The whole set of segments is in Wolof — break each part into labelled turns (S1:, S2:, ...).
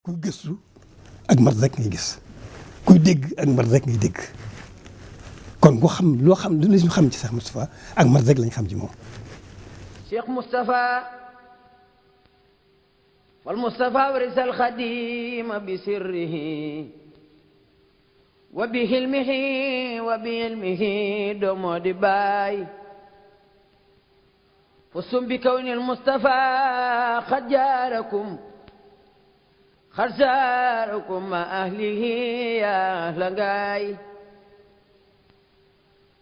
S1: kuy gëstu ak mat rek ngay gis kuy dégg ak mat rek ngay dégg kon ku xam loo xam lu ñu xam ci Cheikh Moustapha ak mat rek lañ xam ci moom.
S2: Cheikh Moustapha wal Moustapha warisal Xadim bi sirrihi wa bi hilmihi wa bi ilmihi doomoo di baay fustum bi kawnil Moustapha xad jaarakum xarsaarakum ma ahlihi ya ahla ngaay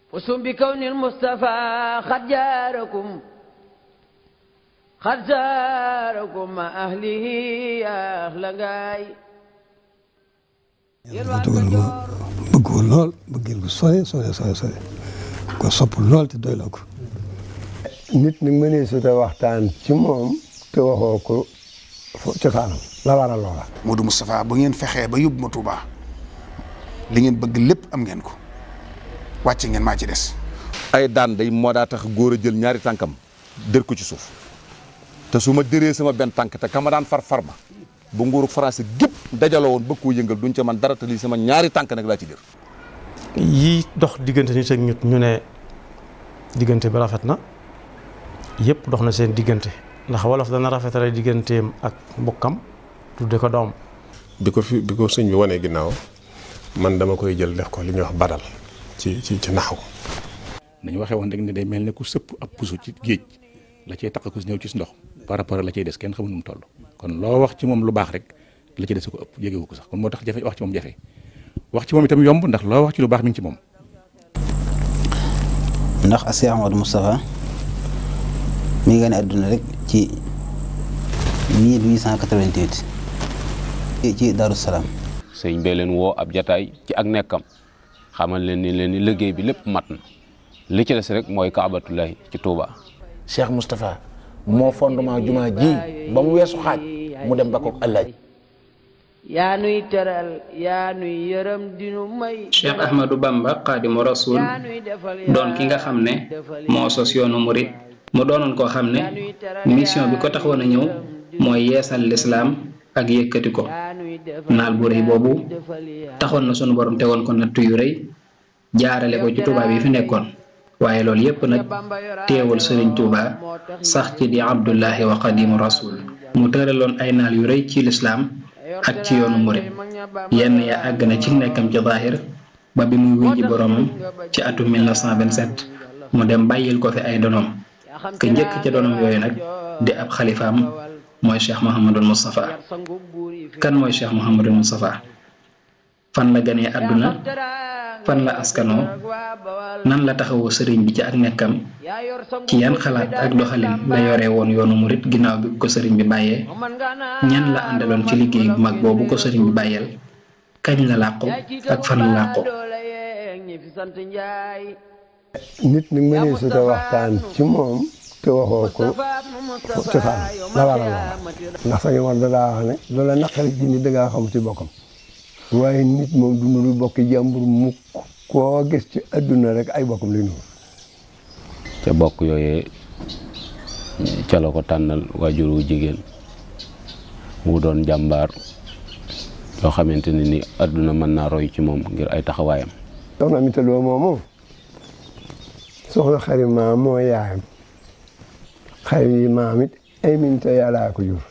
S2: fustum bi kawnil Mustafa xad jaarakum xarsaarakum ma ahlihi ya ahla ngaay.
S1: yàlla dogal ma bëgg ko lool bëggeel ko sore ko sopp lool te doyloo ko.
S3: nit ñi mënee su te waxtaan ci moom te waxoo ko cosaanam la waral loola.
S4: Modou Moustapha bu ngeen fexee ba yóbbu ma Touba li ngeen bëgg lépp am ngeen ko wàcce ngeen maa ci des.
S5: ay daan day moo daa tax góor a jël ñaari tànkam dër ko ci suuf te su ma dëree sama benn tànk te ka ma daan far ma bu nguuru français gépp dajaloo woon bëgg koo yëngal duñ ca man dara te lii sama ñaari tànk nag laa ci dër.
S6: yii dox diggante nit ak nit ñu ne diggante bi rafet na yëpp dox na seen diggante ndax wolof dana rafetale digganteem ak mbokkam tudde ko doom.
S7: bi ko sëñ bi wanee ginnaaw man dama koy jël def ko li ñuy wax badal ci naxaw.
S8: nañu waxee woon rek ne day mel ne ku sëpp ab puso ci géej la cay taq ko si ñëw ci ndox par rapport ak la cay des kenn xamul nu mu toll kon loo wax ci moom lu baax rek la cay des ko ëpp jégewu ko sax kon moo tax jafe wax ci moom jafe wax ci moom itam yomb ndax loo wax ci lu baax mi ngi ci moom.
S9: ndax Cheikh Amadou Moustapha mi ngi gane àdduna rek ci 1888 ci Darou Salaam.
S10: sëñ bee leen woo ab jataay ci ak nekkam xamal leen ni liggéey bi lépp mat na li ci des rek mooy Kaabatullahi ci Touba.
S11: Cheikh Moustapha moo fondement jumaa ji ba mu weesu xaaj mu dem ba ko Alaaji.
S2: yaa nuy teral yaa nuy yërëm dinu may.
S12: Cheikh Ahmadou Bamba Xaadimu Rasuul doon ki nga xam ne moo sos yoonu murit mu doonoon koo xam ne mission bi ko taxoon a ñëw mooy yeesal lislaam ak yëkkati ko naal bu rëy boobu taxoon na sunu borom tegoon ko nattu yu rëy jaarale ko ci tubaab yi fi nekkoon waaye loolu yépp nag teewul Sëriñ Tuuba sax ci di Abdullahi wa Xaadimu Rasuul mu tëraloon ay naal yu rëy ci lislaam ak ci yoonu murit yenn ya àgg na ci nekkam ci zaahir ba bi muy wuy ji boromam ci atum 1927 mu dem bàyyil ko fi ay donoom ke njëkk ca donoom yooyu nag di ab xalifaam mooy Cheikh Mouhamadul Moustapha. kan mooy Cheikh Mouhamadul Moustapha fan la ganee àdduna fan la askanoo nan la taxawoo sëriñ bi ci ak nekkam ci yan xalaat ak doxalin la yore woon yoonu murit ginnaaw bi ko sëriñ bi bàyyee ñan la àndaloon ci liggéey bu mag boobu ko sëriñ bi bàyyeel kañ la làqu ak fan la làqu.
S3: nit ñi mënee su te waxtaan ci moom te waxoo ko cosaan la waral loola. ndax sax war da daa wax ne loola naqari ji ni dangaa xam ci bokkam waaye nit moom du nuru bokki jàmbur mukk koo gis ci adduna rek ay bokkam lay nuru.
S10: ca bokk yooyee ca la ko tànnal waajur wu jigéen mu doon jàmbaar yoo xamante ne ni adduna mën naa roy ci moom ngir ay taxawaayam.
S3: soxna Aminta Lo moomu soxna xari maam moo yaayam xari maam it Aminta Yàlla ko jur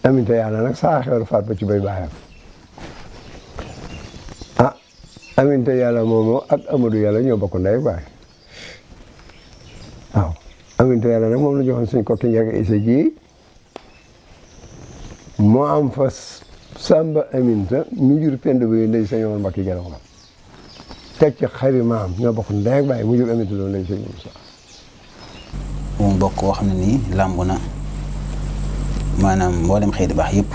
S3: Aminta Yàlla nag saa xewar faat ba ci bay baayam. Aminta Yàlla moomu ak Amadou Yàlla ñoo bokk ndey baay waaw Aminta Yàlla nag moom la joxoon suñ kokki njëkk isa ji moo am fa Samba Aminta mu jur pend bi ndey sa ñoom mbakki gën a teg ci xari maam ñoo bokk ndey baay mu jur Aminta loolu ndey sa ñoom sax.
S9: mu bokk koo xam ne nii làmb na maanaam mboolem xëy di baax yëpp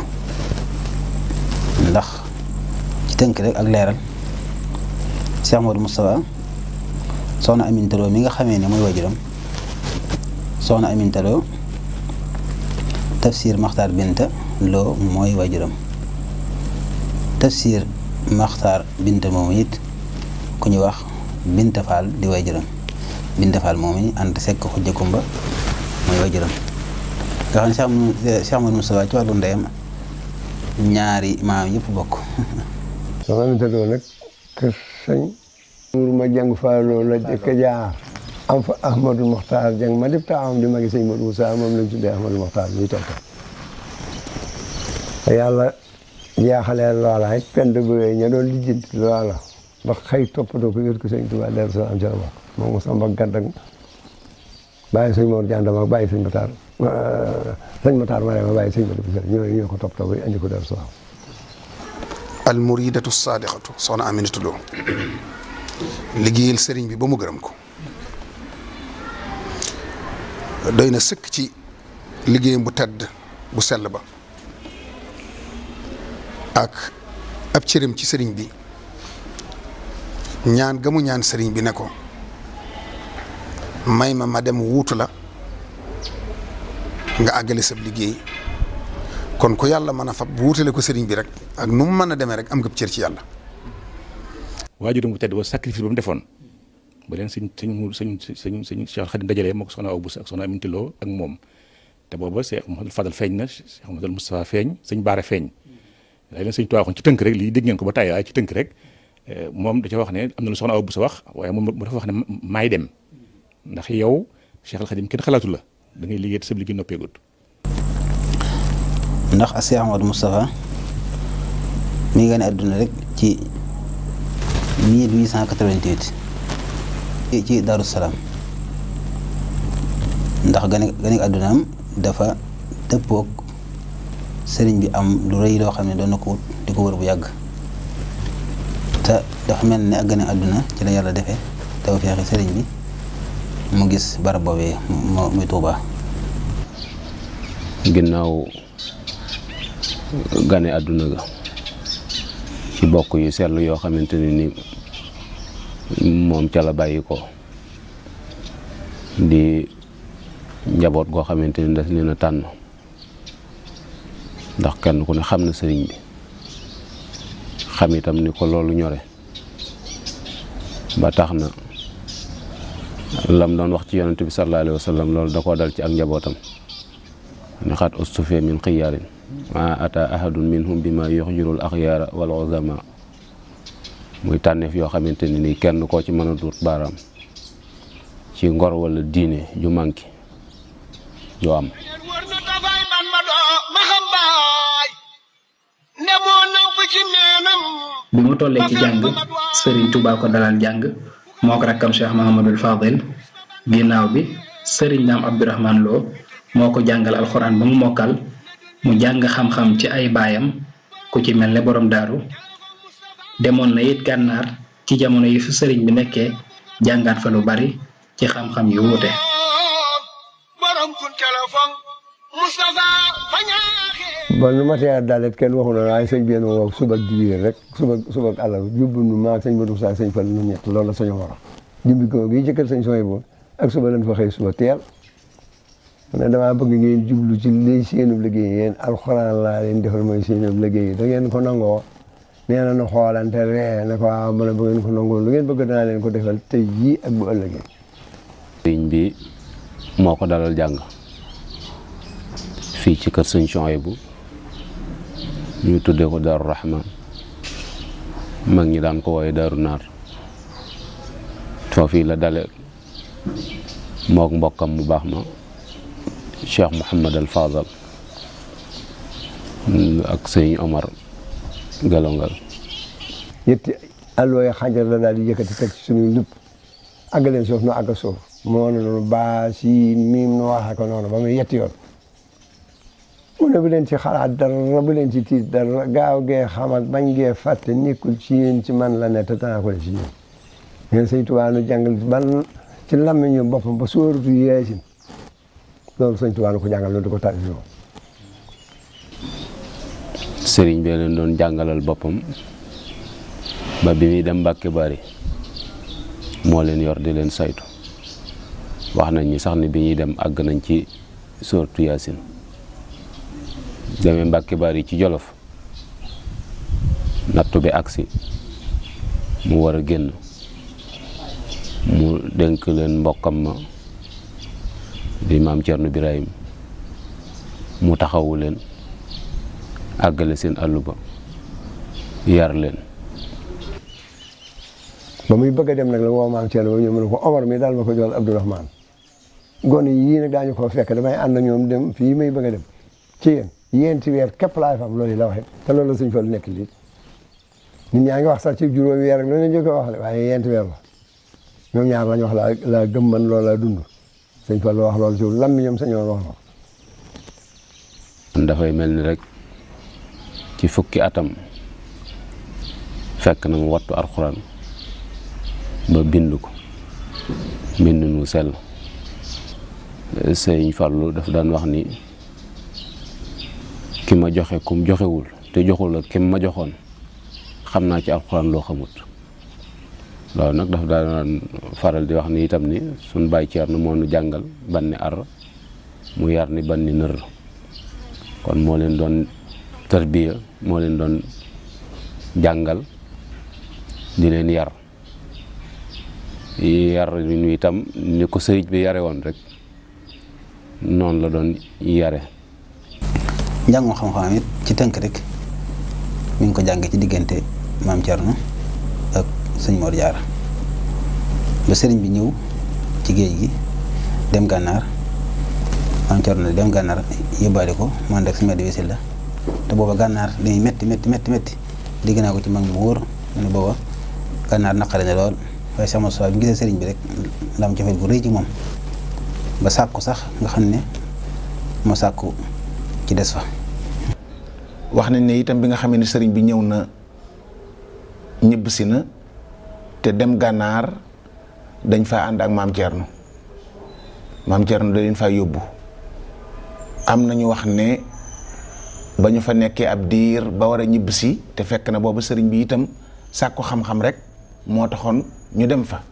S9: ndax ci tënk rek ak leeral. Cheikh Modou Moustapha soxna Aminta Lo mi nga xamee ne mooy wajuram soxna Aminta Lo tafsir Maxtaar Binta Lo mooy wajuram tafsir Maxtaar Binta moomu it ku ñu wax Binta Fall di wajuram Binta Fall moomu it ànd sekk xujja kumba mooy wajuram nga xam ne Cheikh Modou Moustapha ci wàllu ndeyam ñaari maam yëpp bokk.
S3: soxna Aminta Lo nag kër sëñ Mourou ma jàng Fallou la jëkk jaar am fa Ahmadou Mokhtar jàng ma def taawam di magi sëñ Modou Moussa moom lañ tuddee Ahmadou Mokhtar ñuy toog yàlla jaaxalee loola it pend bëggee ña doon lijjanti loola ba xëy toppatoo ko yër ko sëñ Tuubaa Daaru Salaam ca la bokk moom mu samba gàdd ak bàyyi sëñ Mor Jandama ak bàyyi sëñ Matar ma bàyyi sëñ Modou Moussa ñoo ko toppatoo ba andi ko Daaru Salaam.
S4: al muridatu sadiqatu soxna Aminata Lo liggéeyal sëriñ bi ba mu gërëm ko doy na sëkk ci liggéeyam bu tedd bu sell ba ak ab cëram ci sëriñ bi ñaan gamu ñaan sëriñ bi ne ko may ma dem wuutu la nga àggale sab liggéey kon ku yàlla mën a fab wuutale ko sëriñ bi rek ak nu mu mën a demee rek am nga cër ci yàlla.
S8: waajuram bu tedd ba sacrifice ba mu defoon ba leen sëñ Cheikh Khadim dajalee moo ko soxna Awa Bousso ak soxna Aminata Lo ak moom te booba Cheikh Mouhamadou Fadal feeñ na Cheikh Mouhamadou Moustapha feeñ sëñ Baara feeñ day leen sëñ Tuubaa waxoon ci tënk rek lii dégg ngeen ko ba tàyyi waaye ci tënk rek moom da ca wax ne am na lu soxna Awa Bousso wax waaye moom dafa wax ne maay dem ndax yow Cheikh Khadim kenn xalaatu la da ngay liggéey te sa liggéey noppeegut.
S9: ndax ak Cheikh Mouhamadou Moustapha mi ngi gane àdduna rek ci 1888 ci Daaru Salaam ndax gane àddunaam dafa dëppook sëriñ bi am lu rëy loo xam ne doon na ko wut di ko wër bu yàgg te dafa mel ne ak gane àdduna ci la yàlla defee tawfeexi sëriñ bi mu gis barab boobee muy Tuubaa.
S10: ginnaaw gane àdduna ga ci bokk yu seetlu yoo xamante ni moom ca la bàyyi ko di njaboot goo xamante ni daf leen a tànn ndax kenn ku ne xam na sëriñ bi xam itam ni ko loolu ñore ba tax na lam doon wax ci yonent bi sallallahu alayhi wa sallam loolu da koo dal ci ak njabootam ne xat ustufe min xiyaarin ma ata ahadun minhum bi ma yuxjirul axyaara wal uzama muy tànneef yoo xamante ni nii kenn koo ci mën a duut baaraam ci ngor wala diine ju manki ju am.
S12: bi mu tollee ci jàng Serigne Touba ko dalal jàng moo ko rakkam Cheikh Mahamadul Fadil ginnaaw bi Serigne Naam Abdourahman Lo moo ko jàngal alxuraan ba mu mokkal mu jàng xam-xam ci ay baayam ku ci mel ne borom daaru demoon na it gànnaar ci jamono yi fi sëriñ bi nekkee jàngaat fa lu bari ci xam-xam yu wuute.
S3: ba nu matee dalet kenn waxu na waaye sëñ bi yéen woo suba ak dibiir rek suba ak àllarba jubbu nu maa sëñ Modou Moussa sëñ Fall nu ñett loolu la sañu war a jubbi ko gi ci kër sëñ sooy boobu ak suba lañ fa xëy suba teel mu ne damaa bëgg ngeen jublu ci li seenub liggéey yéen alxuraan laa leen defal mooy seenub liggéey da ngeen ko nangoo nee na nu xoolante ree ne ko waaw mu ne bu ngeen ko nangoo lu ngeen bëgg danaa leen ko defal tey jii ak bu ëllëgee.
S10: sëriñ bi moo ko dalal jàng fii ci kër sëñ Souhaïbou ñu tuddee ko Daaru Rahman mag ñi daan ko wooye Daaru Naar foofii la dale mook mbokkam mu baax ma Cheikh Mouhamad al Fadal ak sëñ Omar Galongal.
S3: ñetti alooy xajar la daal di yëkkati teg ci suñuy lupp àggaleen suuf nu àgg suuf moo ne noonu baa si miim nu waxee ko noonu ba muy yetti yoon mu ne bu leen ci xalaat dara bu leen ci tiit dara gaaw gee xam ak bañ gee fàtte nekkul ci yéen ci man la ne te danaa ko ci yéen ngeen sëñ Tuubaa nu jàngal ban ci làmmiñu boppam ba sóoratu Yaasin loolu sëñ Tuubaa nu ko jàngal loolu di ko tàgg si
S10: sëriñ bi leen doon jàngalal boppam ba bi muy dem Mbàkke Bari moo leen yor di leen saytu wax nañ ni sax ni bi ñuy dem àgg nañ ci sóoratu Yaasin demee Mbàkke Bari ci Jolof nattu bi agsi mu war a génn mu dénk leen mbokkam ma di maam Cerno Birahim mu taxawu leen àggale seen àllu ba yar leen.
S3: ba muy bëgg a dem nag la woo maam Thierno ba ñëw mu ne ko Omar mi daal ma ko jox Abdourahmane gone yii nag daañu ko fekk damay ànd ak ñoom dem fii may bëgg a dem ci yéen ci weer képp laay fam loolu la waxee te loolu la suñ fa lu nekk lii nit ñaa ngi wax sax ci juróomi weer rek loolu la ñu ko wax waaye yéenti weer la ñoom ñaar lañ wax laa gëm man loolu laa dund sëñ fa lu wax loolu ci lam mi ñoom sañoon wax
S10: la dafay mel ni rek ci fukki atam fekk na mu wattu alxuraan ba bind ko bind nu sell. Sëñ Fallu daf daan wax ni ki ma joxe kum joxewul te joxul ak kim ma joxoon xam naa ci alxuraan loo xamut. loolu nag daf daan faral di wax ni itam ni suñ bàyyi Ceerno moo nu jàngal banni ar mu yar ni banni nër kon moo leen doon tarbiya moo leen doon jàngal di leen yar ñu itam ni ko sëriñ bi yare woon rek noonu la doon yare.
S9: njàngum xam-xam it ci tënk rek mi ngi ko jànge ci diggante maam Thierno ak sëñ Mor Diarra ba sëriñ bi ñëw ci géej gi dem gànnaar maam Thierno dem gànnaar yóbbaale ko man rek si meddi wisil la te booba gànnaar dañuy metti dégg naa ko ci mag mu wóor mu ne booba gànnaar naqare na lool waaye sama soi bi gisee sëriñ bi rek la am cofeel gu rëy ci moom ba sàkku sax nga xam ne moo sàkku ci des fa.
S11: wax nañ ne itam bi nga xamee ne sëriñ bi ñëw na ñibbisi na te dem gànnaar dañ fa ànd ak maam Thierno da leen fa yóbbu am nañu wax ne ba ñu fa nekkee ab diir ba war a ñibbisi te fekk na boobu sëriñ bi itam sàkku xam-xam rek moo taxoon ñu dem fa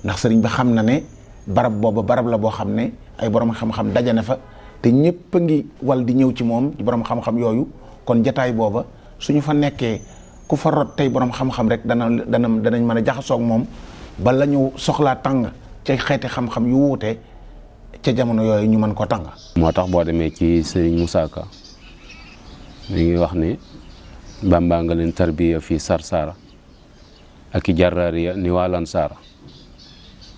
S11: ndax sëriñ bi xam na ne barab booba barab la boo xam ne ay borom xam-xam dajane fa te ñëpp a ngi wal di ñëw ci moom ci borom xam-xam yooyu kon jataay booba suñu fa nekkee ku fa rot tey borom xam-xam rek danañ mën a jaxasoog moom ba la ñu soxlaa tàng ca xeeti xam-xam yu wuute ca jamono yooyu ñu mën ko tàng.
S10: moo tax boo demee ci Serigne Moussa Ka mi ngi wax ni Bàmbaa nga leen tarbiya fii Sarsara ak i jarraariya ni waa Lansara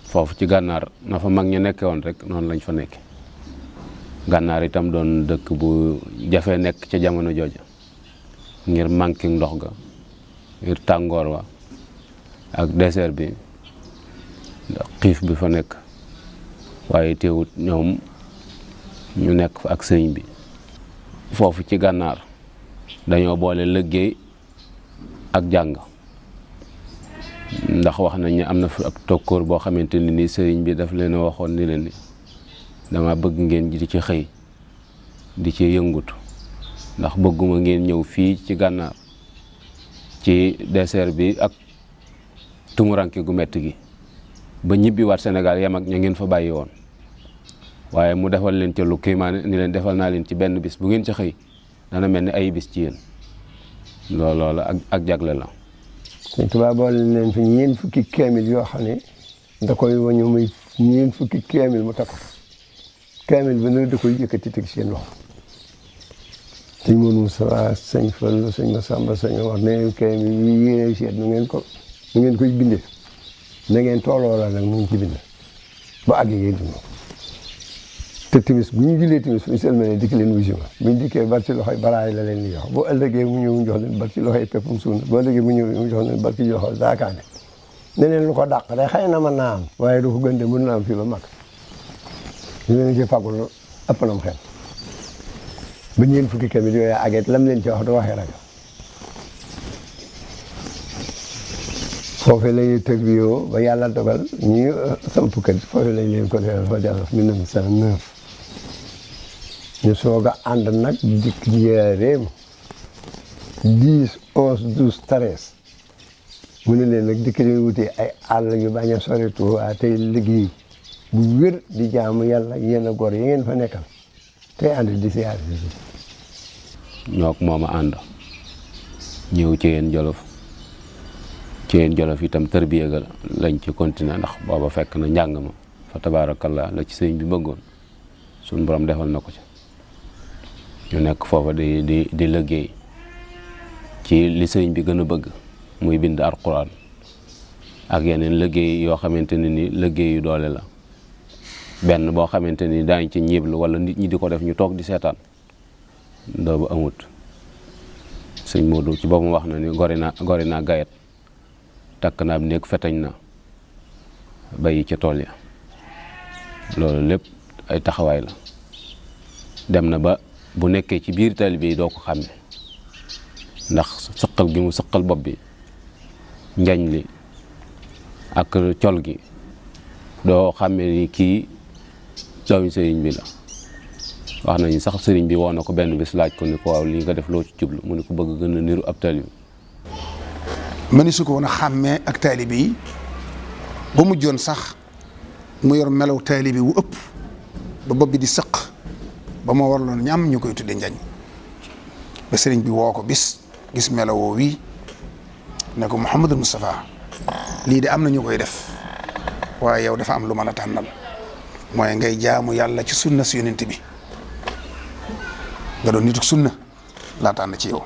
S10: foofu ci gànnaar na fa mag ñu nekke woon rek noonu lañ fa nekke gànnaar itam doon dëkk bu jafe nekk ca jamono jooja ngir manqué ndox ga ngir tàngoor wa ak désert bi xiif bi fa nekk waaye teewut ñoom ñu nekk fa ak sëñ bi foofu ci gànnaar dañoo boole liggéey ak jàng ndax wax nañ ne am na fi ab tokkoor boo xamante ni nii sëriñ bi daf leen a waxoon ni leen ni dama bëgg ngeen di ci xëy di ci yëngutu ndax bëgguma ngeen ñëw fii ci gànnaar ci désert bi ak tumuranke gu metti gi ba ñibbi waat Sénégal yam ak ña ngeen fa bàyyi woon waaye mu defal leen ca lu kiimaane ni leen defal naa leen ci benn bis bu ngeen ci xëy dana mel ni ay bis ci yéen loolu ak jagle la.
S3: Sëñ Tuubaa boole leen fi ñeent fukki kaamil yoo xam ne da koy wañu muy ñeent fukki kaamil mu takk kaamil bi nag da koy yëkkati teg seen loxo sëñ Moodu Mustafaa sëñ Fallu sëñ Masamba sëñ wax ne kaamil yi yéene seet nu ngeen koy bindee na ngeen tooloo la nag nu ngi ci bind ba àgg ngeen dund te timis bu ñu jullee timis bu ñu selmalee dikk leen wuyu ma bu ñu dikkee bar ci loxoy baraay la leen di jox bu ëllëgee mu ñëw mu jox leen bar ci loxoy peppum suuna bu ëllëgee mu ñëw mu jox leen bar ci loxo daakaane ne leen lu ko dàq day xëy na mën naa am waaye du ko gën de mën naa am fii ba mag ñu leen ci fagul ëpp na mu xel ba ñeen fukki kamit yooyu àgget lam leen ci wax du waxee rajo foofee la ñuy tërbiyoo ba yàlla dogal ñi samp kër foofee lañ leen ko defee fa def 1909 ñu soog a ànd nag dikk njaareem 10 11 12 13 mu ne leen nag dikk leen wutee ay àll yu bañ a sori Tuubaa tey liggéey bu wér di jaamu yàlla yenn góor yi ngeen fa nekkal tey ànd di siyaar si
S10: ñoo ko moom a ànd ñëw ci yéen Jolof ci yéen Jolof itam tërbiya ga lañ ci continuer ndax booba fekk na njàng ma fa tabaarakallaa la ci sëñ bi bëggoon suñ borom defal na ko ci ñu nekk foofa di liggéey ci li sëriñ bi gën a bëgg muy bind alxuraan ak yeneen liggéey yoo xamante ne ni liggéey yu doole la benn boo xamante ni daañ ci ñiiblu wala nit ñi di ko def ñu toog di seetaan doobu amut sëñ Modou ci boppam wax na ni gori naa gayet takk naa néeg fetañ na bayi ca tool ya loolu lépp ay taxawaay la dem na ba bu nekkee ci biir taalibe yi doo ko xàmme ndax sëqal gi mu sëqal bopp bi njañ li ak col gi doo xàmme ni kii doomi sëriñ bi la wax nañu sax sëriñ bi woo na ko benn bis laaj ko ni ko waaw lii nga def loo ci jublu mu ne ko bëgg gën a niru ab taalibe
S4: mëni su ko woon a xàmmee ak taalibe yi ba mujjoon sax mu yor melaw taalibe wu ëpp ba bopp bi di sëq ba ma warloon ñam ñu koy tudde njañ ba sëriñ bi woo ko bis gis melawoo wi ne ko Mouhamadul Moustapha lii de am na ñu koy def waaye yow dafa am lu ma la tànnal mooy ngay jaamu yàlla ci sunna si yonent bi nga doon nituk sunna laa tànn ci yow.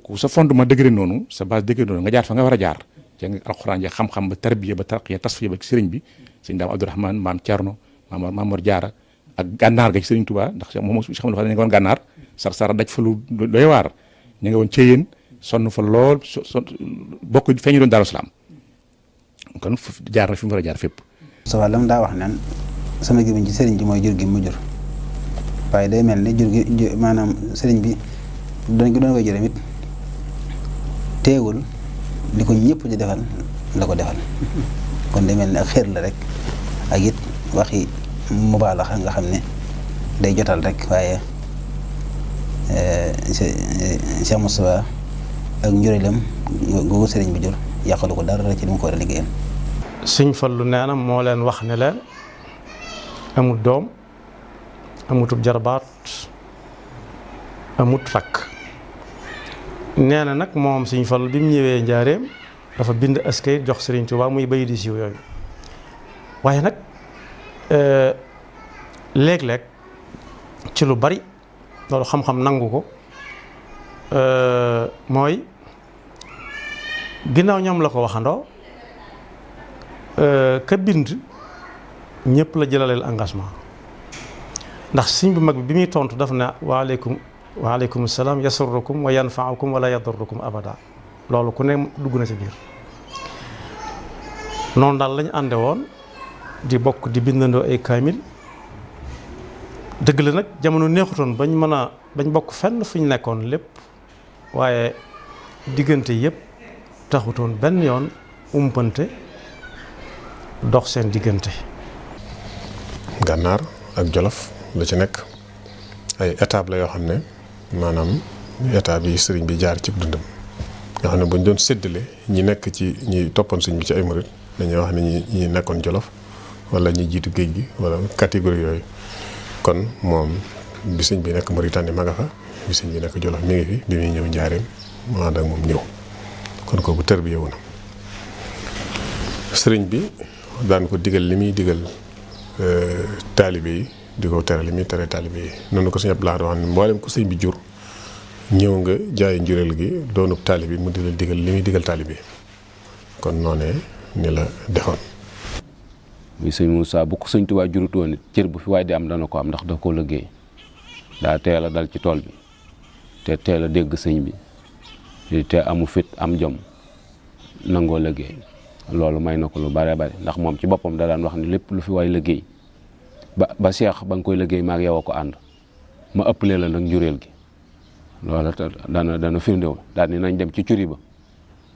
S8: ku sa fondement dëgëre noonu sa base dëgëre noonu nga jaar fa nga war a jaar ci nga alxuraan ja xam-xam ba tarbiya ba tarqiya tasfiya ba ci sëriñ bi sëñ Daam Abdourahmane maam Thierno Mamor Diarra ak gànnaar ga ci sëriñ Touba ndax moom si xam ne nga woon gànnaar sar daj fa lu doy waar ñu nga woon Ceyeen sonn fa lool bokk feeñu doon Daaru Salaam kon jaar na fi mu war a jaar fépp.
S9: Moustapha lam daa wax naan sama gémmiñ ci sëriñ bi mooy jur gi mu jur waaye day mel ni jur gi maanaam sëriñ bi dañ ko doon koy jërëm it teewul li ko ñëpp di defal la ko defal kon day mel ni ak xeer la rek ak it waxi mubaalaxa nga xam ne day jotal rek waaye Cheikh Moustapha ak njureelam googu sëriñ bi jur yàqalu ko dara ci li mu ko war a liggéeyal.
S6: Sëñ Fallu nee na moo leen wax ne leen amut doom amutub jarbaat amut rakk nee na nag moom Sëñ Fallu bi mu ñëwee njaareem dafa bind askay jox Sëriñ Tuubaa muy bay di siiw yooyu waaye nag léeg-léeg ci lu bari loolu xam-xam nangu ko mooy ginnaaw ñoom la ko waxandoo ka bind ñëpp la jëlaleel engagement ndax sëñ bu mag bi muy tontu daf ne waaleykum salaam yasurrukum wa yanfaukum wala yadurrukum abada loolu ku ne dugg na ci biir noonu daal lañu ànde woon di bokk di bindandoo ay kaamil dëgg la nag jamono neexutoon bañ bokk fenn fu ñu nekkoon lépp waaye diggante yëpp taxutoon benn yoon umpante dox seen diggante.
S7: gànnaar ak jolof la ci nekk ay étape la yoo xam ne maanaam étape yi sëriñ bi jaar ci dundam nga xam ne buñ doon séddale ñi nekk ci ñi toppoon sëriñ bi ci ay murit dañuy wax ne ñi nekkoon jolof wala ñi jiitu géej gi wala catégorie yooyu kon moom bi sëriñ bi nekk Mauritanie ma nga fa bi sëriñ bi nekk jolof mi ngi fi bi muy ñëw njaareem mu ànd ak moom ñëw kon kooku tërbiyewu na sëriñ bi daan ko digal li muy digal taalibe yi di ko tere li muy tere taalibe yi noonu ko sëñ Abdou Lahad wax ne mboolem ko sëñ bi jur ñëw nga jaay njureel gi doonub taalibe mu di la digal li muy digal taalibe yi kon noonee ni la defoon.
S10: muy sëñ Moussa bu ko sëñ Tuubaa jurut woon it cër bu fi waay di am dana ko am ndax da ko liggéey daa teel a dal ci tool bi te teel a dégg sëñ bi te amu fit am jom nangoo liggéey loolu may na ko lu bare bare ndax moom ci boppam da daan wax ne lépp lu fi waay liggéey ba Cheikh ba nga koy liggéey maag yow a ko ànd ma ëppalee la nag njureel gi loolu dana firndew daal ni nañ dem ci curi ba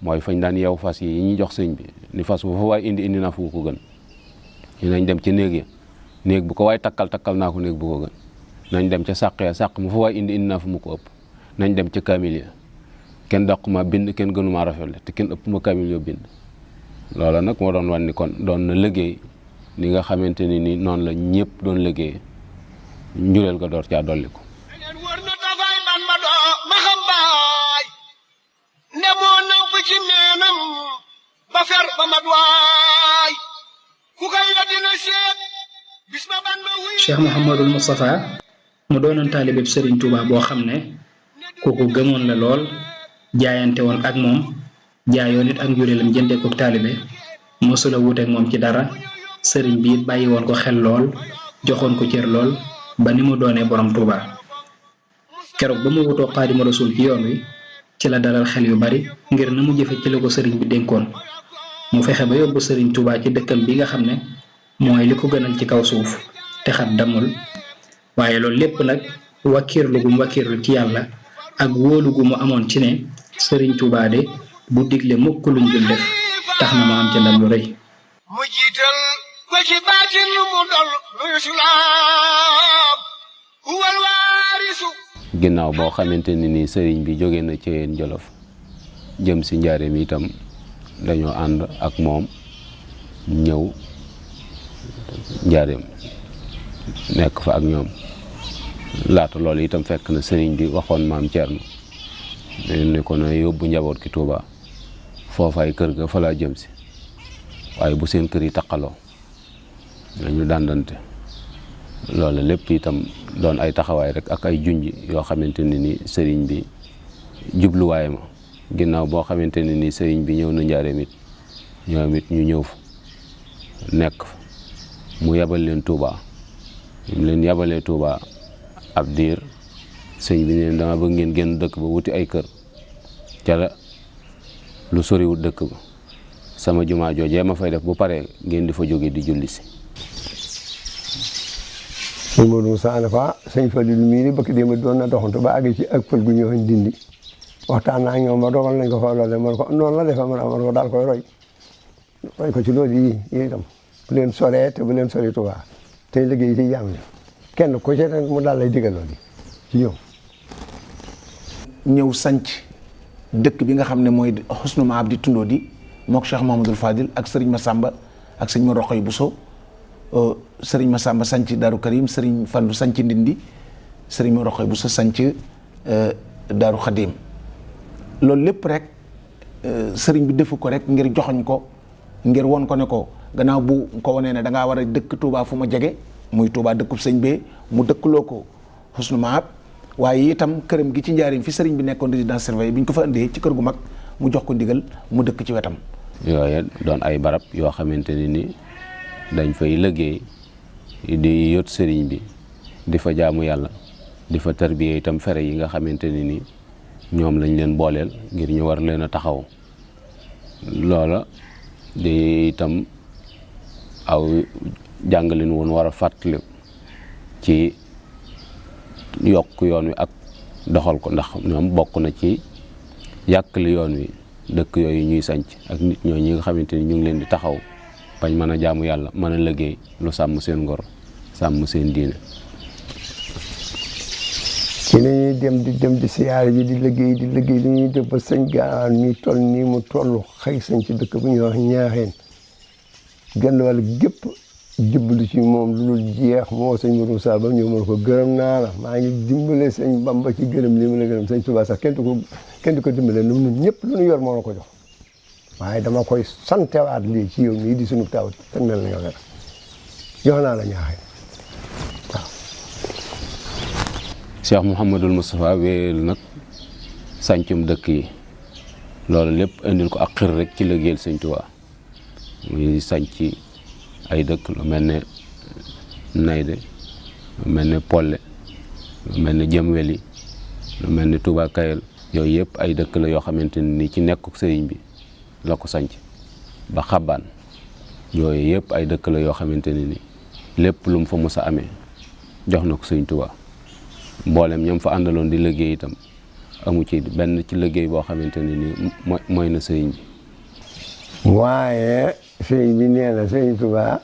S10: mooy fañ daan yeew fas yi ñuy jox sëñ bi ni fas bu fa waay indi naa fu ko gën ñu nañ dem ci néeg ya néeg bu ko waay takkal naa ko néeg bu ko gën nañ dem ca sàq ya sàq mu fa waay indi naa fu mu ko ëpp nañ dem ca kaamil ya kenn daq ma bind kenn gënuma rafetle te kenn ëpp ma kaamil yoo bind loola nag moo doon wan ni kon doon na liggéey ni nga xamante ni noonu la ñëpp doon liggéey njureel ga door caa dolli ko
S12: Cheikh Mouhamadul Moustapha mu doonoon taalibeb Serigne Touba boo xam ne ku ko gëmoon la lool jaayante woon ak moom jaayoon it ak njureelam jëndee ko taalibe mosula wuuteeg moom ci dara sëriñ bi it bàyyi woon ko xel lool joxoon ko cër lool ba ni mu doonee borom Touba keroog ba mu wutoo Xaadimu Rasuul ci yoon wi ci la dalal xel yu bari ngir na mu jëfe ci la ko sëriñ bi dénkoon mu fexe ba yóbbu sëriñ Touba ci dëkkam bi nga xam ne mooy li ko gënal ci kaw suuf te xat damul waaye loolu lépp nag wakkiirlu gu mu wakkiirlu ci yàlla ak wóolu gu mu amoon ci ne sëriñ Touba de bu digle mukk luñ dul def tax na mu am ca ndam lu rëy
S13: mu jiital ko ci baatin mu dol lu islaam huwal waarisu
S10: ginnaaw boo xamante ni nii sëriñ bi jóge na ci Jolof jëm si njaareem itam dañoo ànd ak moom ñëw njaareem nekk fa ak ñoom laata loolu itam fekk na sëriñ bi waxoon maam Thierno ne ko na yóbbu njaboot ki Touba foofaay kër ga fa laa jëm si waaye bu seen kër yi taqaloo nañu dàndante loolu lépp itam doon ay taxawaay rek ak ay junj yoo xamante ne ni sëriñ bi jubluwaay ma ginnaaw boo xamante ne ni sëriñ bi ñëw na njaareem it ñoom it ñu ñëw fa nekk fa mu yabal leen Touba mu leen yabalee Touba ab diir sëñ bi neen dama bëgg ngeen génn dëkk ba wuti ay kër ca la lu soriwul dëkk ba sama jumaa joojee ma fay def bu paree ngeen di fa jóge di julli si
S3: sëñ Modou Moussa dafa sëñ Fadilou mii ni bëkk démb doon na doxantu ba àgg ci ak pël gu ñëw Ndindi waxtaan naa ñoom ba dogal nañ ko fa loole man ko noonu la defee man ko daal koy roy ko ci loolu yi itam bu leen soree te bu leen sori Touba tey liggéey ci jàmm kenn ku ci mu daal lay digal loolu ci ñoom
S11: ñëw sanc dëkk bi nga xam ne mooy Husnu Maab di tundoo di mook Cheikh Mahamadul Fadil ak sëriñ Massamba ak sëñ ma Roqoy Bousso sëriñ Massamba sanc Daaru Karim sëriñ Fallu sanc Ndindi sëriñ ma Roqoy Bousso sanc Daaru Xadim loolu lépp rek sëriñ bi defu ko rek ngir joxoñ ko ngir won ko ne ko gannaaw bu ko wanee ne da ngaa war a dëkk Touba fu ma jege muy Touba dëkkub sëñ bee mu dëkkloo ko Husnu Maab waaye itam këram gi ci njaarim fi sëriñ bi nekkoon résidence surveillée bi ñu ko fa indee ci kër gu mag mu jox ko ndigal mu dëkk ci wetam.
S10: yooye doon ay barab yoo xamante ne ni dañ fay liggéey di yot sëriñ bi di fa jaamu yàlla di fa tarbiye itam fere yi nga xamante ne ni ñoom lañ leen booleel ngir ñu war leen a taxaw loola di itam aw jàngalin woon war a fàttali ci yokk yoon wi ak doxal ko ndax ñoom bokk na ci yàkkali yoon wi dëkk yooyu ñuy sanc ak nit ñoo ñi nga xamante ni ñu ngi leen di taxaw bañ mën a jaamu yàlla mën a liggéey lu sàmm seen ngor sàmm seen diine
S3: ci lañuy dem di siyaare ji di liggéey li ñuy def ba sëñ Gaawaan mi toll nii mu toll xëy sañ ci dëkk bu ñuy wax Ñaaxeen genn wàll gépp jublu ci moom lu dul jeex moo sëñ Modou Moussa ba ñëw mën ko gërëm naa la maa ngi dimbale sëñ Bamba ci gërëm li mu la gërëm sëñ Touba sax kenn du ko dimbale ñun ñëpp lu ñu yor moo la ko jox waaye dama koy santewaat lii ci yow mii di sunu taw te mel na nga jox naa la Ñaaxeen waaw.
S10: Cheikh Mouhamadul Moustapha wéyal nag sàncum dëkk yi loolu lépp indil ko ak xir rek ci liggéeyal sëñ Touba muy sànc ay dëkk lu mel ne Nayde lu mel ne Polle lu mel ne Jëmweli lu mel ne Touba Kayel yooyu yëpp ay dëkk la yoo xamante ni ci nekkuk sëriñ bi la ko sanc ba Xabaan yooyu yëpp ay dëkk la yoo xamante ni lépp lu mu fa mos a amee jox na ko sëriñ Touba mboolem ñoom fa àndaloon di liggéey itam amu ci benn ci liggéey boo xamante ni mooy na sëriñ bi.
S3: waaye sëriñ bi nee na sëriñ Touba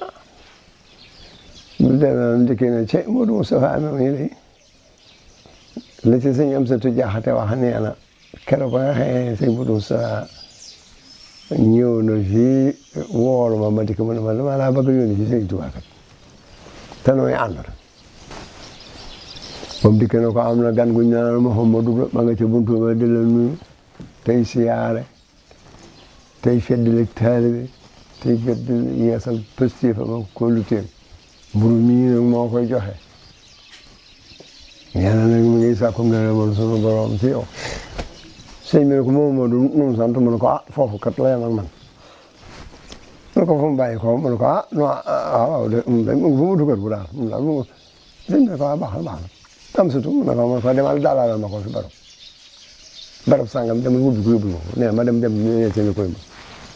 S3: bu demee ndikkee na ca Modou Moustapha amee lay la ci sëñ Amsatu Jaxate wax nee na keroog ba nga xëyee sëñ Modou Moustapha ñëw na fii woolu ma dikk mu ne ma dama laa bëgg yónni ci sëriñ Touba kat te nooy ànd moom dikk na ko am na gan gu ñu naan Mouhamadou ma nga ca buntu ba di la nuyu tey siyaare tey feddali taalibe tey feddali yeesal pëstéefa ma kóoluteem mburu mii nag moo koy joxe nee na nag mu ngi sàkku ngërëmal sunu borom ci yow sëñ bi ne ko moom moo du nu mu sant mu ne ko ah foofu kat la yem ak man mu ne ko fu mu bàyyi ko mu ne ko ah non waaw de bu mu dugal bu daal mu daal mu sëñ bi ne ko ah baax na am surtout mu ne ko demal daalaalal ma ko fi barab sàngam demal wubbi ko yóbbu ko nee ma dem ñu ne koy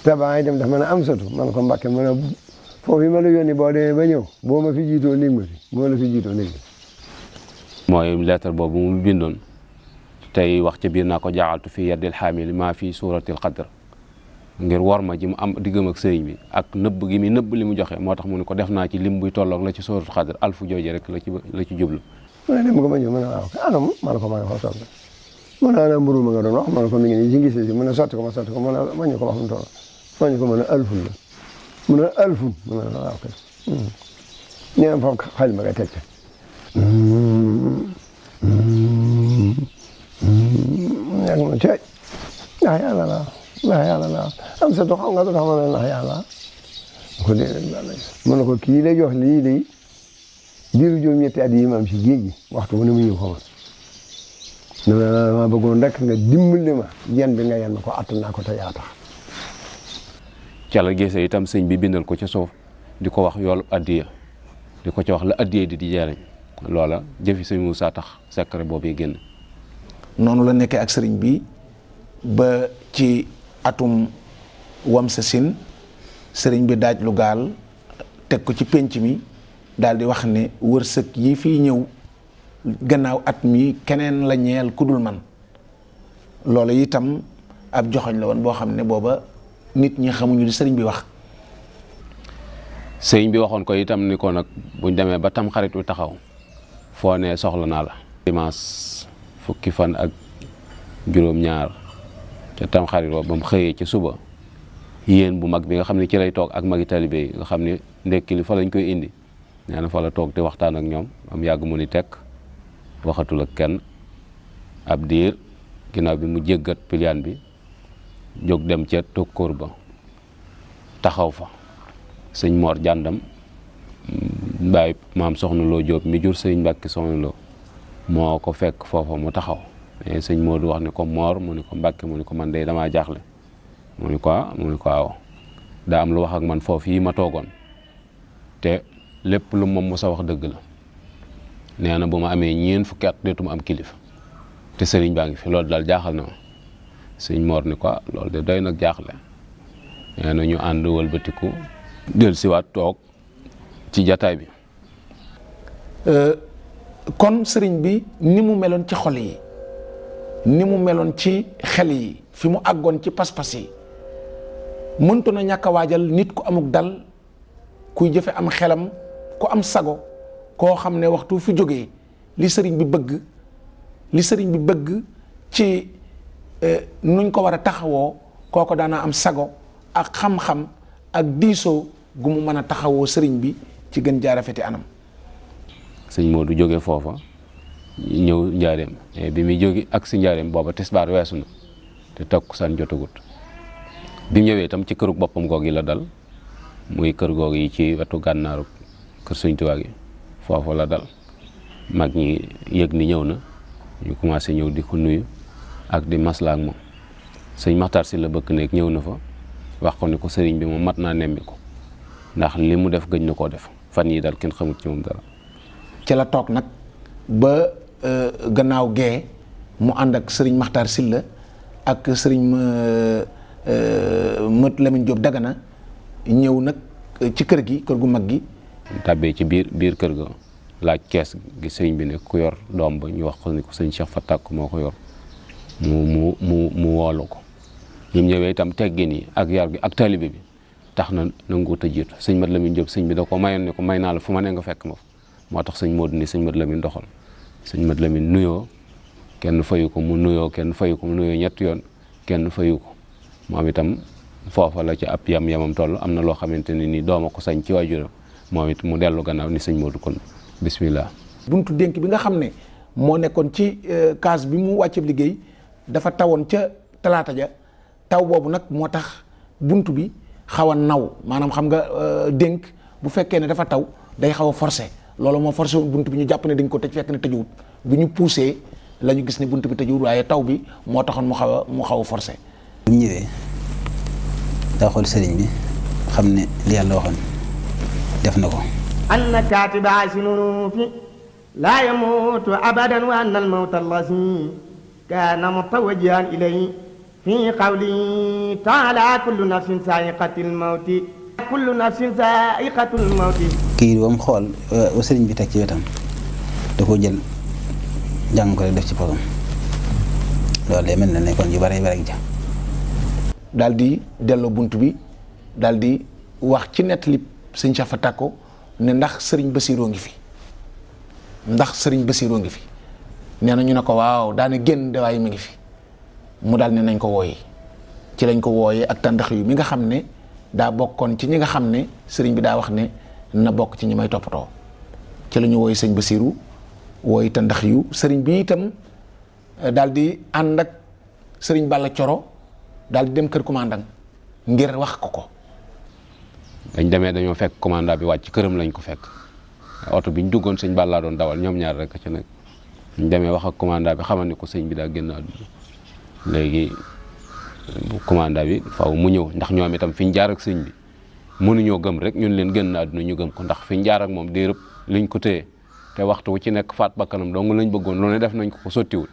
S3: te ba ngay dem daf ma ne am surtout man ko Mbàkke ma ne foofu yi ma la yónni boo demee ba ñëw boo ma fi jiitoo néeg ma fi boo la fi jiitoo néeg
S10: mooy lettre boobu mu bindoon tey wax ca biir naa ko jaaxaltu fi yaddil xaamil maa fi suuratil qadr ngir wor ma ji mu am diggam ak sëriñ bi ak nëbb gi mi nëbb li mu joxe moo tax mu ne ko def naa ci lim buy tolloog la ci suuratul qadr alfu jooje rek la ci jublu.
S3: mu ne dem ko ma ñëw ma ne waaw anam ma ne ko maa ngi fa toog mu ne ana mburu ma nga doon wax ma ne ko mi ngi nii ci ngis si mu ne sotti ko ma sotti ko ma ñu ko wax mu toll ma ñu ko mën a alfun la mu ne alfun mu ne waaw kay ñeen foofu xel ma nga teg ca nekk ma ceej ndax yàlla la am sa xam nga tax ma ne ndax yàlla ko déedéet mu ne ko kii lay jox lii day diiru juróom-ñetti at yi ma am si géej gi waxtu bu ne mu ñëw fa ma bëggoon rek nga dimbali ma yan bi nga yan ma ko attan naa ko te yaa tax
S10: ca la gisee itam sëñ bi bindal ko ca suuf di ko wax yoolu addiya di ko ca wax la addiya di jariñ loola jëfi sëñ Moussa tax secret boobu génn.
S11: noonu la nekkee ak sëriñ bi ba ci atum Wamsasin sëriñ bi daaj lu gaal teg ko ci pénc mi daal di wax ne wërsëg yi fii ñëw gannaaw at mi keneen la ñeel ku dul man loolu itam ab joxoñ la woon boo xam ne booba nit ñi xamuñu li sëriñ bi wax.
S10: sëriñ bi waxoon ko itam ni ko nag buñ demee ba tam xarit wi taxaw foo ne soxla naa la. dimanche fukki fan ak juróom-ñaar ca tam xarit wa ba mu xëyee ci suba yéen bu mag bi nga xam ne ci lay toog ak magi talibé yi nga xam ne ndekki li fa lañ koy indi nee na fa la toog di waxtaan ak ñoom am yàgg mu ni tekk waxatul ak kenn ab diir ginnaaw bi mu jéggat piliyaan bi jóg dem ca tokkóor ba taxaw fa sëñ Mor jàndam bàyyi maam soxna Loo Jóob mi jur sëñ Mbàkke soxna Loo moo ko fekk foofa mu taxaw mais sëñ Moodu wax ne ko Mor mu ne ko Mbàkke mu ne ko man de damaa jaaxle mu ne ko waaw daa am lu wax ak man foofu yi ma toogoon te lépp lu moom mos a wax dëgg la nee na bu ma amee ñeen fukki at deetuma am kilifa te sëriñ baa ngi fi loolu daal jaaxal na ma sëñ Mor ni ko loolu de doy nag jaaxle nee na ñu ànd wëlbatiku del siwaat toog ci jataay bi.
S11: kon sëriñ bi ni mu meloon ci xol yi ni mu meloon ci xel yi fi mu àggoon ci pas-pas yi mëntu na ñàkk a waajal nit ku amuk dal kuy jëfe am xelam ku am sago koo xam ne waxtu fi jógee li sëriñ bi bëgg ci nuñ ko war a taxawoo kooko daana am sago ak xam-xam ak diisoo gu mu mën a taxawoo sëriñ bi ci gën jaarafeti anam.
S10: sëñ Modou jógee foofa ñëw njaareem bi muy jóge ak si njaareem booba tisbaar weesu na te takkusaan jotagut bi mu ñëwee itam ci kërug boppam goog yi la dal muy kër goog yi ci wetu gànnaaru kër Sëñ Tuubaa gi foofu la dal mag ñi yëg ni ñëw na ñu commencé ñëw di ko nuyu ak di maslaa ak moom sëñ Maxtaar Si la bëkk nekk ñëw na fa wax ko ni ko sëriñ bi moom mat naa nemmi ko ndax li mu def gëj na koo def fan yi daal kenn xamut ci moom dara.
S11: ci la toog nag ba gannaaw gee mu ànd ak sëriñ Maxtaar Silla ak sëriñ Mët Lamin Jóob Dagana ñëw nag ci kër gi kër gu mag gi.
S10: tàbbee ci biir kër ga laaj kees gi sëriñ bi ne ku yor doom ba ñu wax ko ni ko sëñ Cheikh Fatak moo ko yor mu woolu ko ñu ñëwee itam teggin yi ak yar gi ak taalibe bi tax na nanguut a jiitu sëñ Mët Lamin Jóob sëñ bi da ko mayoon ne ko may naa la fu ma ne nga fekk ma fa moo tax sëñ Modou ni sëñ Mët Lamin doxal sëñ Mët Lamin nuyoo kenn fayu ko mu nuyoo kenn fayu ko mu nuyoo ñetti yoon kenn fayu ko moom itam foofa la ci ab yamam toll am na loo xamante ne ni dooma ko sañ ci waajuram moom it mu dellu gannaaw ni sëñ Modou kon bismillah.
S11: buntu dénk bi nga xam ne moo nekkoon ci kaas bi mu wàcceeb liggéey dafa tawoon ca talaata ja taw boobu nag moo tax buntu bi xaw a naw maanaam xam nga dénk bu fekkee ne dafa taw day xaw a forcé loolu moo forcé woon buntu bi ñu jàpp ne dañ ko tëj fekk ne tëjuwut bu ñu poussé la ñu gis ne bunt bi tëjuwul waaye taw bi moo taxoon mu xaw a forcé.
S9: bu ñëwee daa xool sëriñ bi xam ne li yàlla waxoon def na ko.
S14: anna kaatiba sinunuufi laa yamuutu abadan wa anna almawta allazi kaana mutawajjihan ilayhi fi qawli taala kullu nafsin saa'iqatul mawti kullu nafsin saa'iqatul mawti.
S9: kii ba mu xool sëriñ bi teg ci wetam da koo jël jàng ko rek def ci posam loolu day mel ne kon yu bare bare ja.
S11: daal di delloo bunt bi daal di wax ci nettali sëñ Safa Tàkko ne ndax sëriñ Basiroo ngi fi ndax sëriñ Basiroo ngi fi nee na ñu ne ko waaw daane génn de waaye mi ngi fi mu daal ne nañ ko wooyee ci lañ ko wooyee ak tàndax yu mi nga xam ne daa bokkoon ci ñi nga xam ne sëriñ bi daa wax ne na bokk ci ñi may toppatoo ci la ñu wooyee sëñ Basiru wooy tàndax yu sëriñ bi itam daal di ànd ak sëriñ Balla Coro daal di dem kër commandant ngir wax ko.
S10: dañ demee dañoo fekk commandant bi wàcc këram lañ ko fekk oto bi ñu duggoon sëñ Balla doon dawal ñoom ñaar rek ci nekk ñu demee wax ak commandant bi xamal ni ko sëñ bi daa génn àdduna léegi commandant bi faaw mu ñëw ndax ñoom itam fi ñu jaar ak sëñ bi mënuñoo gëm rek ñun leen génn àdduna ñu gëm ko ndax fi ñu jaar ak moom déerëb liñ ko téye te waxtu wu ci nekk faat bakkanam dong lañ bëggoon loolu ne def nañ ko sottiwul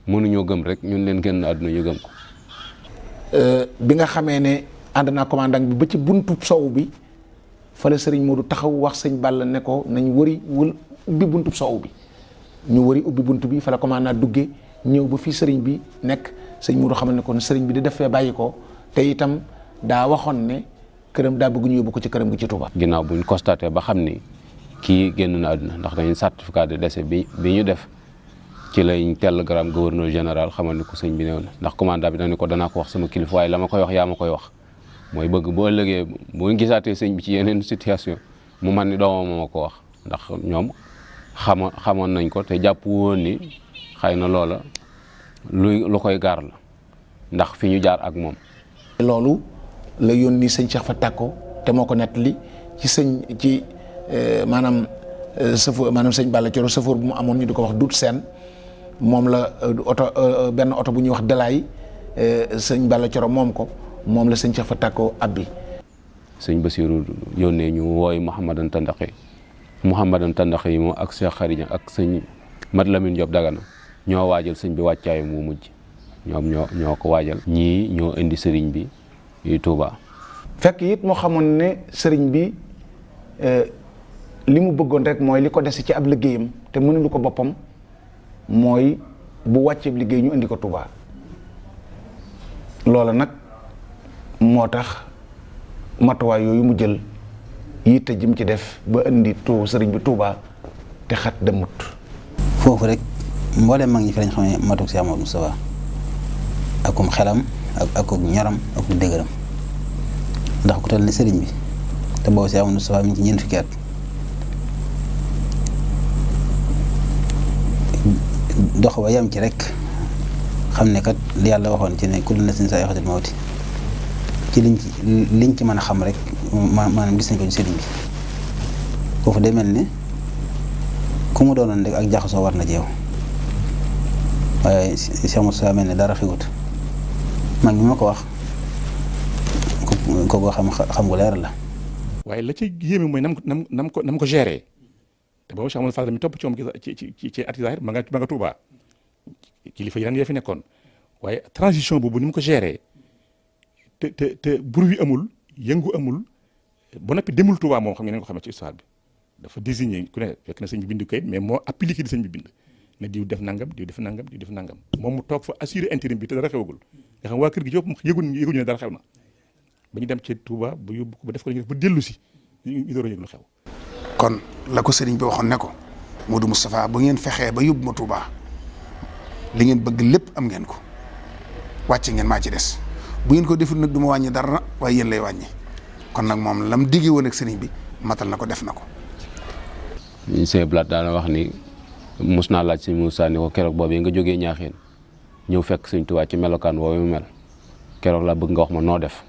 S10: mënuñoo gëm rek ñun leen génn àdduna ñu gëm ko.
S11: bi nga xamee ne ànd naa commandant bi ba ci buntu sow bi fa la sëriñ Modou taxaw wax sëñ Balla ne ko nañ wëri ubbi buntu sow bi ñu wëri ubbi buntu bi fa la commandant duggee ñëw ba fii sëriñ bi nekk sëñ Modou xamal ne kon sëriñ bi di def fee bàyyi ko te itam daa waxoon ne këram daa bëgg ñu yóbbu ko ci këram gi ci Touba.
S10: ginnaaw buñ constaté ba xam ni kii génn na àdduna ndax dañu certificat de décès bi ñu def ci lañ télégramme gouverneur général xamal ni ko sëñ bi néew na ndax commandant bi dañ ko danaa ko wax sama kilifa waaye la ma koy wax yaa ma koy wax mooy bëgg boo ëllëgee boo gisaatee sëñ bi ci yeneen situation mu man ni doomam ma ko wax ndax ñoom xamoon nañ ko te jàpp woon ni xëy na loola lu koy gaar la ndax fi ñu jaar ak moom.
S11: loolu la yónni sëñ Cheikh Fa Tàkko te moo ko nettali ci maanaam sëñ Balla Coro safoor bu mu amoon ñu di ko wax Dut Seen moom la benn oto bu ñuy wax Delaay sëñ Balla Coro moom ko moom la sëñ Cheikh Fa Tàkko abbi.
S10: sëñ Basiru yónnee ñu wooy Mouhamadan Tandaxi yi moom ak Cheikh Xariña ak sëñ Mat Lamine Diop Dagana ñoo waajal sëñ bi wàccaayam mu mujj ñoom ñoo ko waajal. ñii ñoo indi sëriñ bi Touba.
S11: fekk it moo xamoon ne sëriñ bi li mu bëggoon rek mooy li ko dese ci ab liggéeyam te mënulu ko boppam mooy bu wàccee liggéey ñu indi ko Touba loola nag moo tax matuwaay yooyu mu jël yitte jim ci def ba indi sëriñ bi Touba te xat demut.
S9: foofu rek mboolem mag ñi fi lañ xam ne matuk si Amadou Moustapha akum xelam akuk ñoram akuk dëgëram ndax ku toll ne sëriñ bi te boobu si Amadou Moustapha mi ngi ci ñeent fukki at dox ba yam ci rek xam ne kat li yàlla waxoon ci ne kullu nafsin zaa'iqatul mawti ci liñ ci mën a xam rek maanaam gis nañ ko ci sëriñ bi foofu day mel ne ku mu doonoon rek ak jaxasoo war na ci yow waaye Cheikh Moustapha mel ne dara xiwut mag bi ma ko wax ko xam gu leer la.
S8: waaye la ci yéeme mooy nam ko géré te boobu Cheikh Amadou Fall mi topp ci moom ci ati zahir ma nga Touba kilifa yi fi nekkoon waaye transition boobu ni mu ko géré te bruit wi amul yëngu amul ba noppi demul Touba moom xam ngeen ko xamee ci histoire bi dafa désigné ku ne fekk na sëñ bi bind kayit mais moo appliqué di sëñ bi bind ne diw def nangam diw def nangam diw def nangam moom mu toog fa assuré intérim bi te dara xewagul nga xam waa kër gi yëpp yëguñu ne dara xew na ba ñu dem ci Touba ba yóbbu ko ba def ko ba dellu si ñu door a yëg lu xew.
S4: kon la ko sëriñ bi waxoon ne ko Modou Moustapha bu ngeen fexee ba yóbbu ma Touba li ngeen bëgg lépp am ngeen ko wàcc ngeen maa ci des bu ngeen ko deful nag du ma wàññi dara waaye yéen lay wàññi kon nag moom lam diggee woon ak sëriñ bi matal na ko def na ko.
S10: Sëñ Blaat daana wax ni mos naa laaj sëñ Moussa ni ko keroog boobu nga jógee ñaaxeen ñëw fekk sëñ Touba ci melokaan woowu mu mel keroog laa bëgg nga wax ma noo def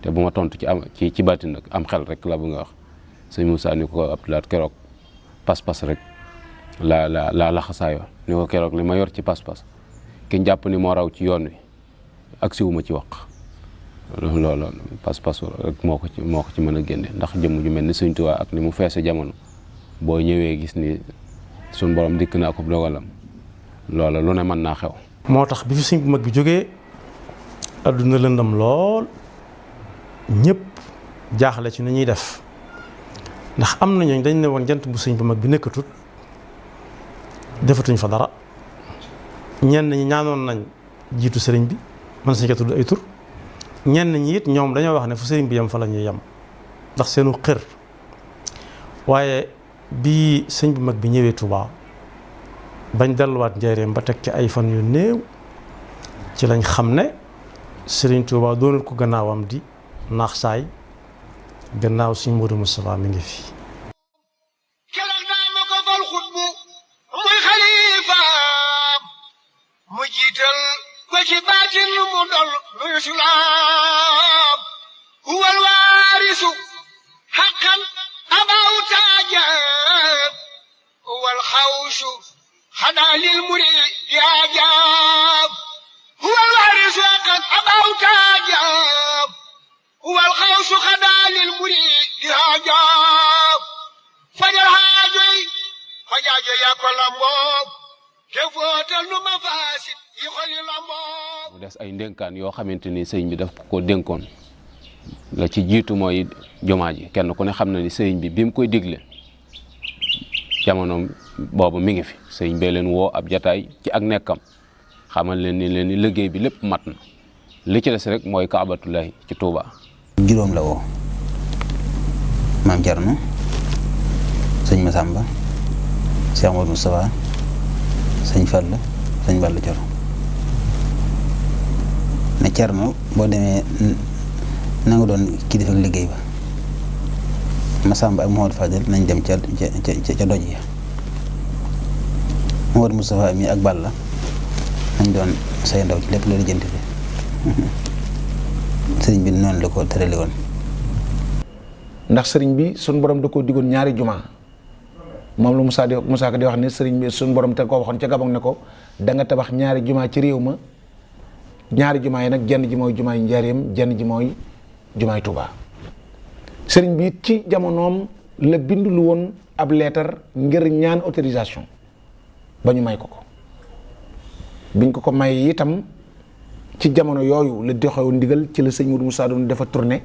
S10: te bu ma tontu ci baatin nag am xel rek laa bëgg nga wax sëñ Moussa ni ko Abdoulaat keroog pas-pas rek la laxasaayoo ni ko keroog li ma yor ci pas-pas ki jàpp ni moo raw ci yoon wi ak siwuma ci wax loolu pas-pas rek moo ko ci mën a génne ndax jëmm ju mel ni Sëñ Tuubaa ak ni mu feese jamono boo ñëwee gis ni suñ borom dikk na ko dogalam loola lu ne mën naa xew.
S6: moo tax bi fi sëñ bu mag bi jógee adduna lëndam lool ñëpp jaaxle ci ni ñuy def ndax am na ñooñ dañ ne woon jant bu sëñ bu mag bi nekkatut defatuñ fa dara ñenn ñi ñaanoon nañ jiitu sëriñ bi man sañ ko tudd ay tur ñenn ñi it ñoom dañoo wax ne fu sëriñ bi yem fa la ñuy yem ndax seenu xër waaye bi sëñ bu mag bi ñëwee Touba bañ delluwaat njaareem ba teg ci ay fan yu néew ci lañ xam ne Sëriñ Touba doonul ko gannaawam di naax saay gannaaw Sëñ Modou Moustapha mi ngi fi.
S13: keroog daa ma ko fal xutbu muy xalifa mu jiital ko ci baatin mu dol luy sulaam huwal waarisu xaqan abaw taaja huwal xawsu xanaa lil murid yaa jaab huwal waarisu xaqan abaw taaja huwal xawsu xanaa lil murid yaa jaab fajal haajoy fajaajo yaa ko lamboo te footal nu ma faasit yi xoli lamboo
S10: mu des ay ndénkaan yoo xamante ni sëriñ bi daf ko dénkoon la ci jiitu mooy jumaa ji kenn ku ne xam na ni sëriñ bi mu koy digle jamonoom boobu mi ngi fi sëriñ bee leen woo ab jataay ci ak nekkam xamal leen ni liggéey bi lépp mat na li ci des rek mooy kaabatullahi ci Touba.
S9: juróom la woo maam Thierno sëñ Massamba Cheikh Modou Moustapha sëñ Fall sëñ Balla Coro ne Thierno boo demee na nga doon kilifa ak liggéey ba Massamba ak Mouhamadou Fadel nañ dem ca doj ya Mouhamadou Moustapha mi ak Balla nañ doon say ndaw ci lépp loolu jënt fi sëriñ bi noonu la ko tërale woon.
S11: ndax sëriñ bi suñ borom da koo digoon ñaari juma moom la Moussa Ka di wax ne sëriñ bi suñ borom te koo waxoon ca Gabon ne ko da nga tabax ñaari juma ci réew ma ñaari juma yi nag jenn ji mooy jumaay Njaaréem jenn ji mooy jumaay Touba. sëriñ bi ci jamonoom la bind lu woon ab leetar ngir ñaan autorisation ba ñu may ko biñ ko may itam ci jamono yooyu la doxewu ndigal ci la sëñ Modou Moussa doon dafa tourné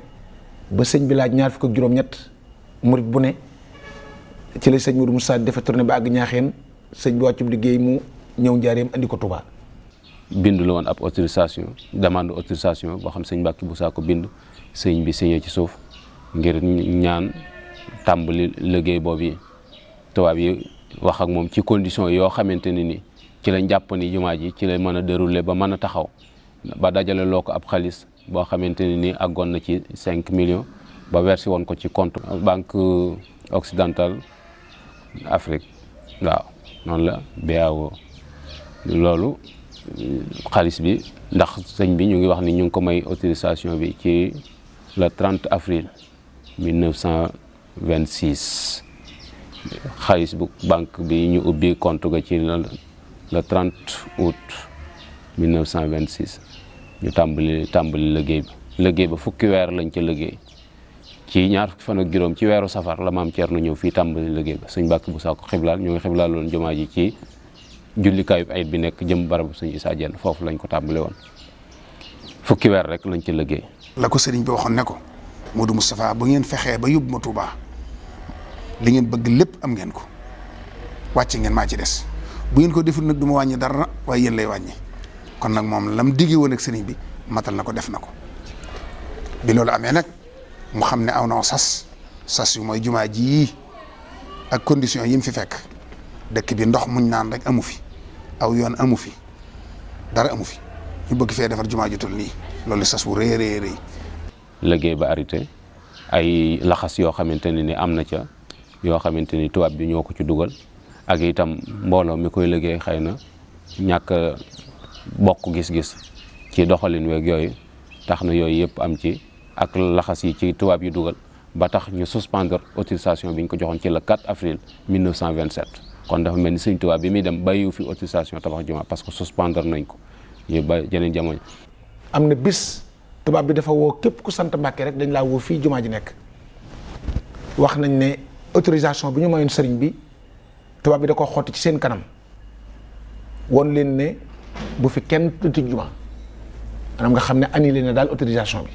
S11: ba sëñ bi laaj ñaar fukk ak juróom-ñett murit bu ne ci la sëñ Modou Moussa dafa tourné ba àgg ñaaxeen sëñ bi wàccub liggéey mu ñëw Njaaréem andi ko Touba.
S10: bind la woon ab autorisation demande autorisation boo xam sëñ Mbàkke Busaa ko bind sëñ bi signé ci suuf ngir ñaan tàmbali liggéey boobu yi tubaab yi wax ak moom ci condition yoo xamante ne ni ci lañ jàpp ni jumaa ji ci lay mën a dérouler ba mën a taxaw ba dajale loo ko ab xaalis boo xamante ne ni àggoon na ci 5 millions ba versé woon ko ci compte banque occidentale Afrique waaw noonu la BAO loolu xaalis bi ndax sëñ bi ñu ngi wax ni ñu ngi ko may autorisation bi ci le 30 avril 1926 xaalis bu banque bi ñu ubbi compte ga ci le 30 août 1926 ñu tàmbali liggéey ba fukki weer lañ ca liggéey ci ñaar fukki fan ak juróom ci weeru safar la maam Thierno ñëw fii tàmbali liggéey ba sëñ Mbàkke bu saako xiblaal ñu ngi xiblaal loon jumaa ji ci jullikaayu ayit bi nekk jëm barabu sëñ Issa Diène foofu lañ ko tàmbali woon fukki weer rek lañ ci liggéey.
S4: la ko sëriñ bi waxoon ne ko Modou Moustapha bu ngeen fexee ba yóbbu ma Touba li ngeen bëgg lépp am ngeen ko wàcc ngeen maa ci des bu ngeen ko deful nag du ma wàññi dara waaye yéen lay wàññi kon nag moom lam digge woon ak sëriñ bi matal na ko def na ko bi loolu amee nag mu xam ne aw na sas yu mooy jumaa ji ak condition yi mu fi fekk dëkk bi ndox muñ naan rek amu fi aw yoon amu fi dara amu fi ñu bëgg fee defar jumaa ju toll nii loolu sas wu rëy rëy rëy
S10: liggéey ba arrêté ay laxas yoo xamante ne ni am na ca yoo xamante ni tubaab bi ñoo ko ci dugal ak itam mbooloo mi koy liggéey xëy na ñàkk bokk gis-gis ci doxalin weeg yooyu tax na yooyu yëpp am ci ak laxas yi ci tubaab yi dugal ba tax ñu suspendre autorisation bi ñu ko joxoon ci le 4 avril 1927 kon dafa mel ni Sëñ Tuubaa bi muy dem bàyyiwu fi autorisation tabax jumaa parce que suspendre nañ ko ñu ba jeneen jamono.
S11: am na bis tubaab bi dafa woo képp ku sant Mbàkke rek dañ laa woo fii jumaa ji nekk wax nañ ne autorisation bi ñu mayoon sëriñ bi tubaab bi da ko xotti ci seen kanam won leen ne bu fi kenn tëj jumaa maanaam nga xam ne annulé na daal autorisation bi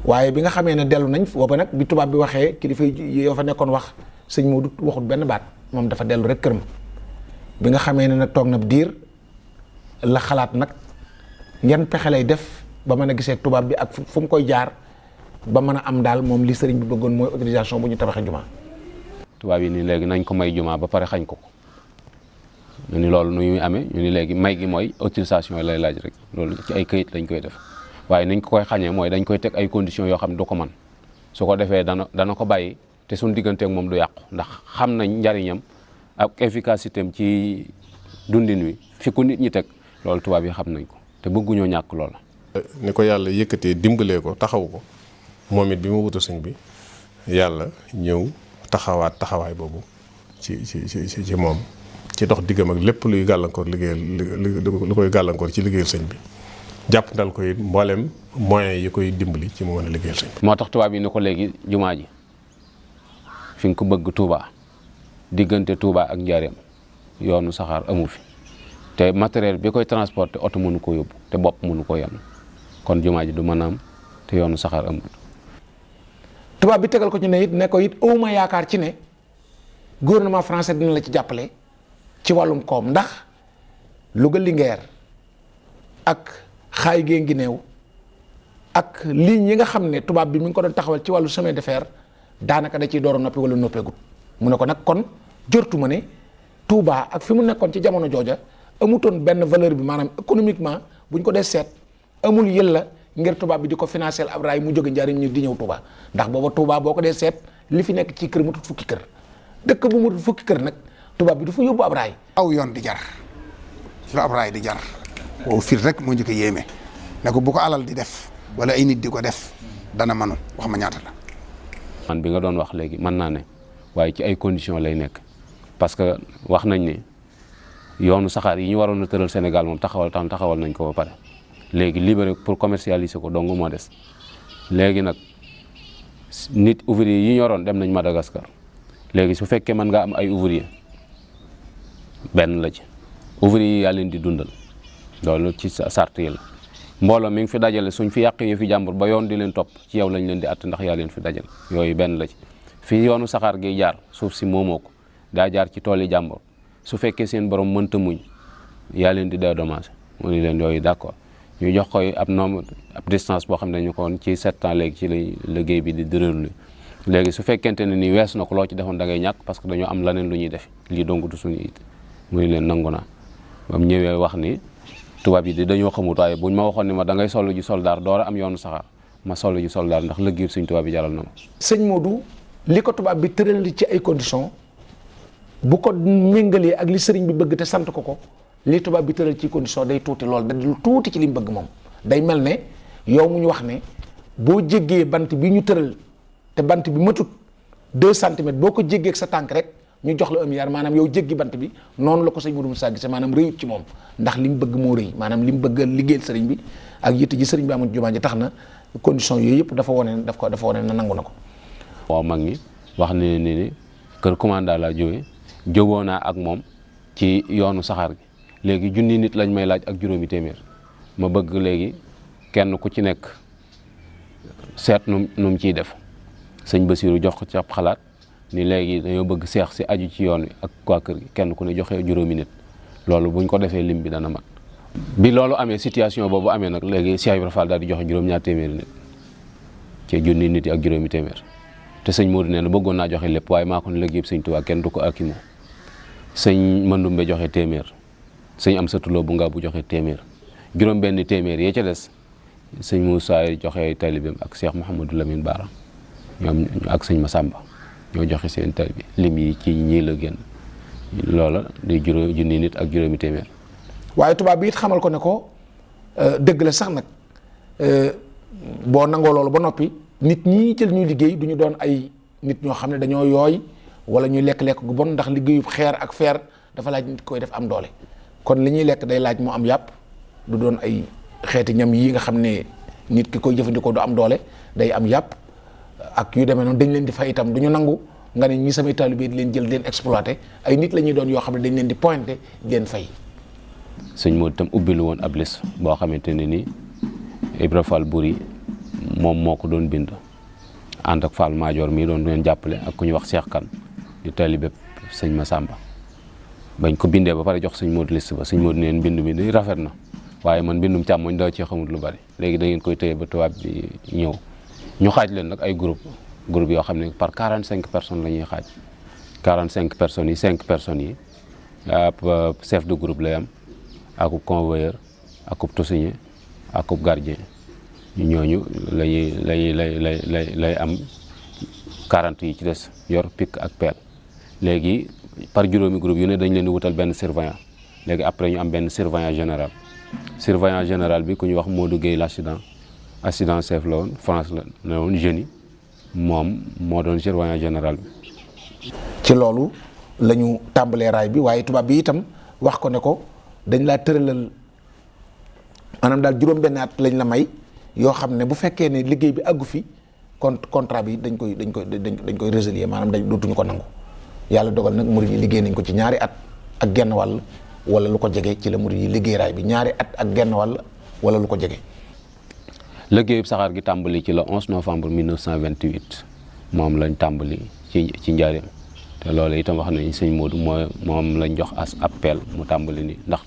S11: waaye bi nga xamee ne dellu nañ booba nag bi tubaab bi waxee kilifa yoo fa nekkoon wax sëñ Modou waxut benn baat moom dafa dellu rek këram bi nga xamee ne nag toog na diir la xalaat nag yan pexe lay def ba mën a gisee tubaab bi ak fu mu koy jaar ba mën a am daal moom li sëriñ bi bëggoon mooy autorisation bu ñu tabaxee jumaa.
S10: tubaab yi ni léegi nañ ko may jumaa ba pare xañ ko ko ñu ni loolu nu muy amee ñu ni léegi may gi mooy autorisation lay laaj rek loolu ci ay këyit lañ koy def waaye niñ ko koy xañee mooy dañ koy teg ay conditions yoo xam ne du ko man su ko defee dana ko bàyyi te suñ digganteeg moom du yàqu ndax xam nañ njariñam ak efficacité am ci dundin wi fi ko nit ñi teg loolu tubaab yi xam nañ ko te bëgguñoo ñàkk loola.
S7: ni ko yàlla yëkkatee dimbalee ko taxaw ko moom it bi mu wutu sëñ bi yàlla ñëw taxawaat taxawaay boobu ci moom ci dox diggam ak lépp luy gàllankoor liggéeyal lu koy gàllankoor ci liggéeyal sëñ bi jàpp ndal ko it mboolem moyens yi koy dimbali ci mu mën a liggéeyal sëñ bi.
S10: moo tax tubaab yi ni ko léegi jumaa ji fi nga ko bëgg Touba diggante Touba ak Njaareem yoonu saxaar amu fi te matériel bi koy transporter oto mënu ko yóbbu te bopp mënu ko yanu kon jumaa ji du mën a am te yoonu saxaar amul.
S11: tubaab bi tegal ko ci ne it ne ko it awma yaakaar ci ne gouvernement français dina la ci jàppale ci wàllum koom ndax Louga Linguère ak xaay gee ngi neew ak ligne yi nga xam ne tubaab bi mi ngi ko doon taxawal ci wàllu chemin de fer daanaka da ciy door a noppi wala noppeegut mu ne ko nag kon jortu ma ne Touba ak fi mu nekkoon ci jamono jooja amutoon benn valeur bi maanaam économiquement buñ ko dee seet amul yëlla ngir tubaab bi di ko financer ab raay mu jóge Njaaréem ñu di ñëw Touba ndax booba Touba boo ko dee seet li fi nekk ci kër mu tut fukki kër dëkk bu mu tut fukki kër nag tubaab bi du fa yóbbu ab raay.
S4: aw yoon di jar su ab raay di jar wow fir rek moo njëkk a yéeme ne ko bu ko alal di def wala ay nit di ko def dana manu wax ma ñaata la.
S10: man bi nga doon wax léegi mën naa ne waaye ci ay conditions lay nekk parce que wax nañ ne yoonu saxaar yi ñu waroon a tëral Sénégal moom taxawal nañ ko ba pare léegi libéré pour commercialiser ko dong moo des léegi nag nit ouvrier yi ñu yoroon dem nañ Madagascar léegi su fekkee mën nga am ay ouvrier benn la ci ouvrier yi yaa leen di dundal loolu ci sart yi la mbooloo mi ngi fi dajale suñ fi yàq yi fi jàmbur ba yoon di leen topp ci yow lañ leen di att ndax yaa leen fi dajale yooyu benn la ci fi yoonu saxaar gi jaar suuf si moomoo ko daa jaar ci tool yi jàmbur su fekkee seen borom mënta muñ yaa leen di dédommagé mu ni leen yooyu d'accord ñu jox koy ab nombre ab distance boo xam ne ñu ko woon ci 7 ans léegi ci lay liggéey bi di déroulé léegi su fekkente ne ni wees na ko loo ci defoon da ngay ñàkk parce que dañoo am leneen lu ñuy def lii dong du suñu it mu ni leen nangu naa ba mu ñëwee wax ni tubaab yi di dañoo xamut waaye buñ ma waxoon ni ma da ngay solu ji soldaar door a am yoonu saxaar ma solu ji soldaar ndax liggéey suñ tubaab bi jaral na ma.
S11: sëñ Modou li ko tubaab bi tëral ci ay conditions bu ko méngalee ak li sëriñ bi bëgg te sant ko li tubaab bi tëral ci condition day tuuti lool da lu tuuti ci li mu bëgg moom day mel ne yow mu ñu wax ne boo jéggee bant bi ñu tëral te bant bi matut 2 centimètres boo ko jéggee ak sa tànk rek ñu jox la 1 milliard maanaam yow jéggi bant bi noonu la ko sëñ Modou Moussa gisee maanaam rëyut ci moom ndax li mu bëgg moo rëy maanaam li mu bëgg liggéeyal sëriñ bi ak yitte ji sëriñ bi amoon jumaa ji tax na condition yooyu yëpp dafa wane na nangu na ko.
S10: waaw mag ñi wax ne ni kër commandant laa jógoo naa ak moom ci yoonu saxaar gi léegi junni nit lañ may laaj ak juróomi téeméer ma bëgg léegi kenn ku ci nekk seet nu mu ciy def sëñ Basiru jox ko ci ab xalaat ni léegi dañoo bëgg seex si aju ci yoon wi ak waa kër gi kenn ku ne joxe juróomi nit loolu buñ ko defee lim bi dana mat bi loolu amee situation boobu amee nag léegi Cheikh Ibrahima Fall daal di joxe juróom-ñaar téeméeri nit ci junni nit yi ak juróomi téeméer te sëñ Modou nee na bëggoon naa joxe lépp waaye maa ko ne liggéey sëñ Tuubaa kenn du ko akimoo sëñ Mandumbe joxe téeméer sëñ Amsatu Lo bu nga bu joxe téeméer juróom benn téeméer yee ca des sëñ Moussa joxe taalibeem ak Cheikh Mouhamadou Lamine Bara ñoom ak sëñ Massamba ñoo joxe seen taalibe lim yi ci ñii la génn loola di junni nit ak juróomi téeméer.
S11: waaye tubaab bi it xamal ko ne ko dëgg la sax nag boo nangoo loolu ba noppi nit ñi jël ñuy liggéey du ñu doon ay nit ñoo xam ne dañoo yooy wala ñuy lekk-lekk gu bon ndax liggéeyub xeer ak feer dafa laaj nit koy def am doole kon li ñuy lekk day laaj mu am yàpp du doon ay xeeti ñam yi nga xam ne nit ki koy jëfandikoo du am doole day am yàpp ak yu demee noonu dañ leen di fay itam du ñu nangu nga ne ñi samay taalibe di leen jël di leen exploité ay nit la ñuy doon yoo xam ne dañ leen di pointé di leen fay.
S10: sëñ Modou itam ubbilu woon ab liste boo xamante ne ni Ibra Fall Buri moom moo ko doon bind ànd ak Fall Maajoor mii doon leen jàppale ak ku ñuy wax Cheikh Kane di taalibe sëñ Massamba bañ ko bindee ba pare jox sëñ Modou liste ba sëñ Modou neen bind mi ni rafet na waaye man bindum càmmoñ daa ci xamul lu bari léegi da ngeen koy téye ba tubaab bi ñëw ñu xaaj leen nag ay groupe yoo xam ne par 45 personnes la ñuy xaaj 45 personnes yi 5 personnes yi ab chef de groupe lay am akub convoyeur akub tosigné akub gardien ñooñu lay am 40 yi ci des yor pic ak pelle léegi par juróomi groupe yu ne dañ leen di wutal benn surveillant léegi après ñu am benn surveillant général bi ku ñu wax Modou Gueye l'accident chef la woon France la ne woon jeunes yi moom moo doon surveillant général bi.
S11: ci loolu la ñu tàmbalee raay bi waaye tubaab bi itam wax ko ne ko dañ laa tëralal maanaam daal juróom-benn at lañ la may yoo xam ne bu fekkee ne liggéey bi àggu fi contrat bi dañ koy résilier maanaam dootuñu ko nangu yàlla dogal nag murid yi liggéey nañ ko ci ñaari at ak genn wàll wala lu ko jege ci la murid yi liggéey raay bi ñaari at ak genn wàll wala lu ko jege.
S10: liggéeyub saxaar gi tàmbali ci le 11 novembre 1928 moom lañ tàmbali ci njaareem te loolu itam wax nañ sëñ Modou moom lañ jox as appel mu tàmbali ni ndax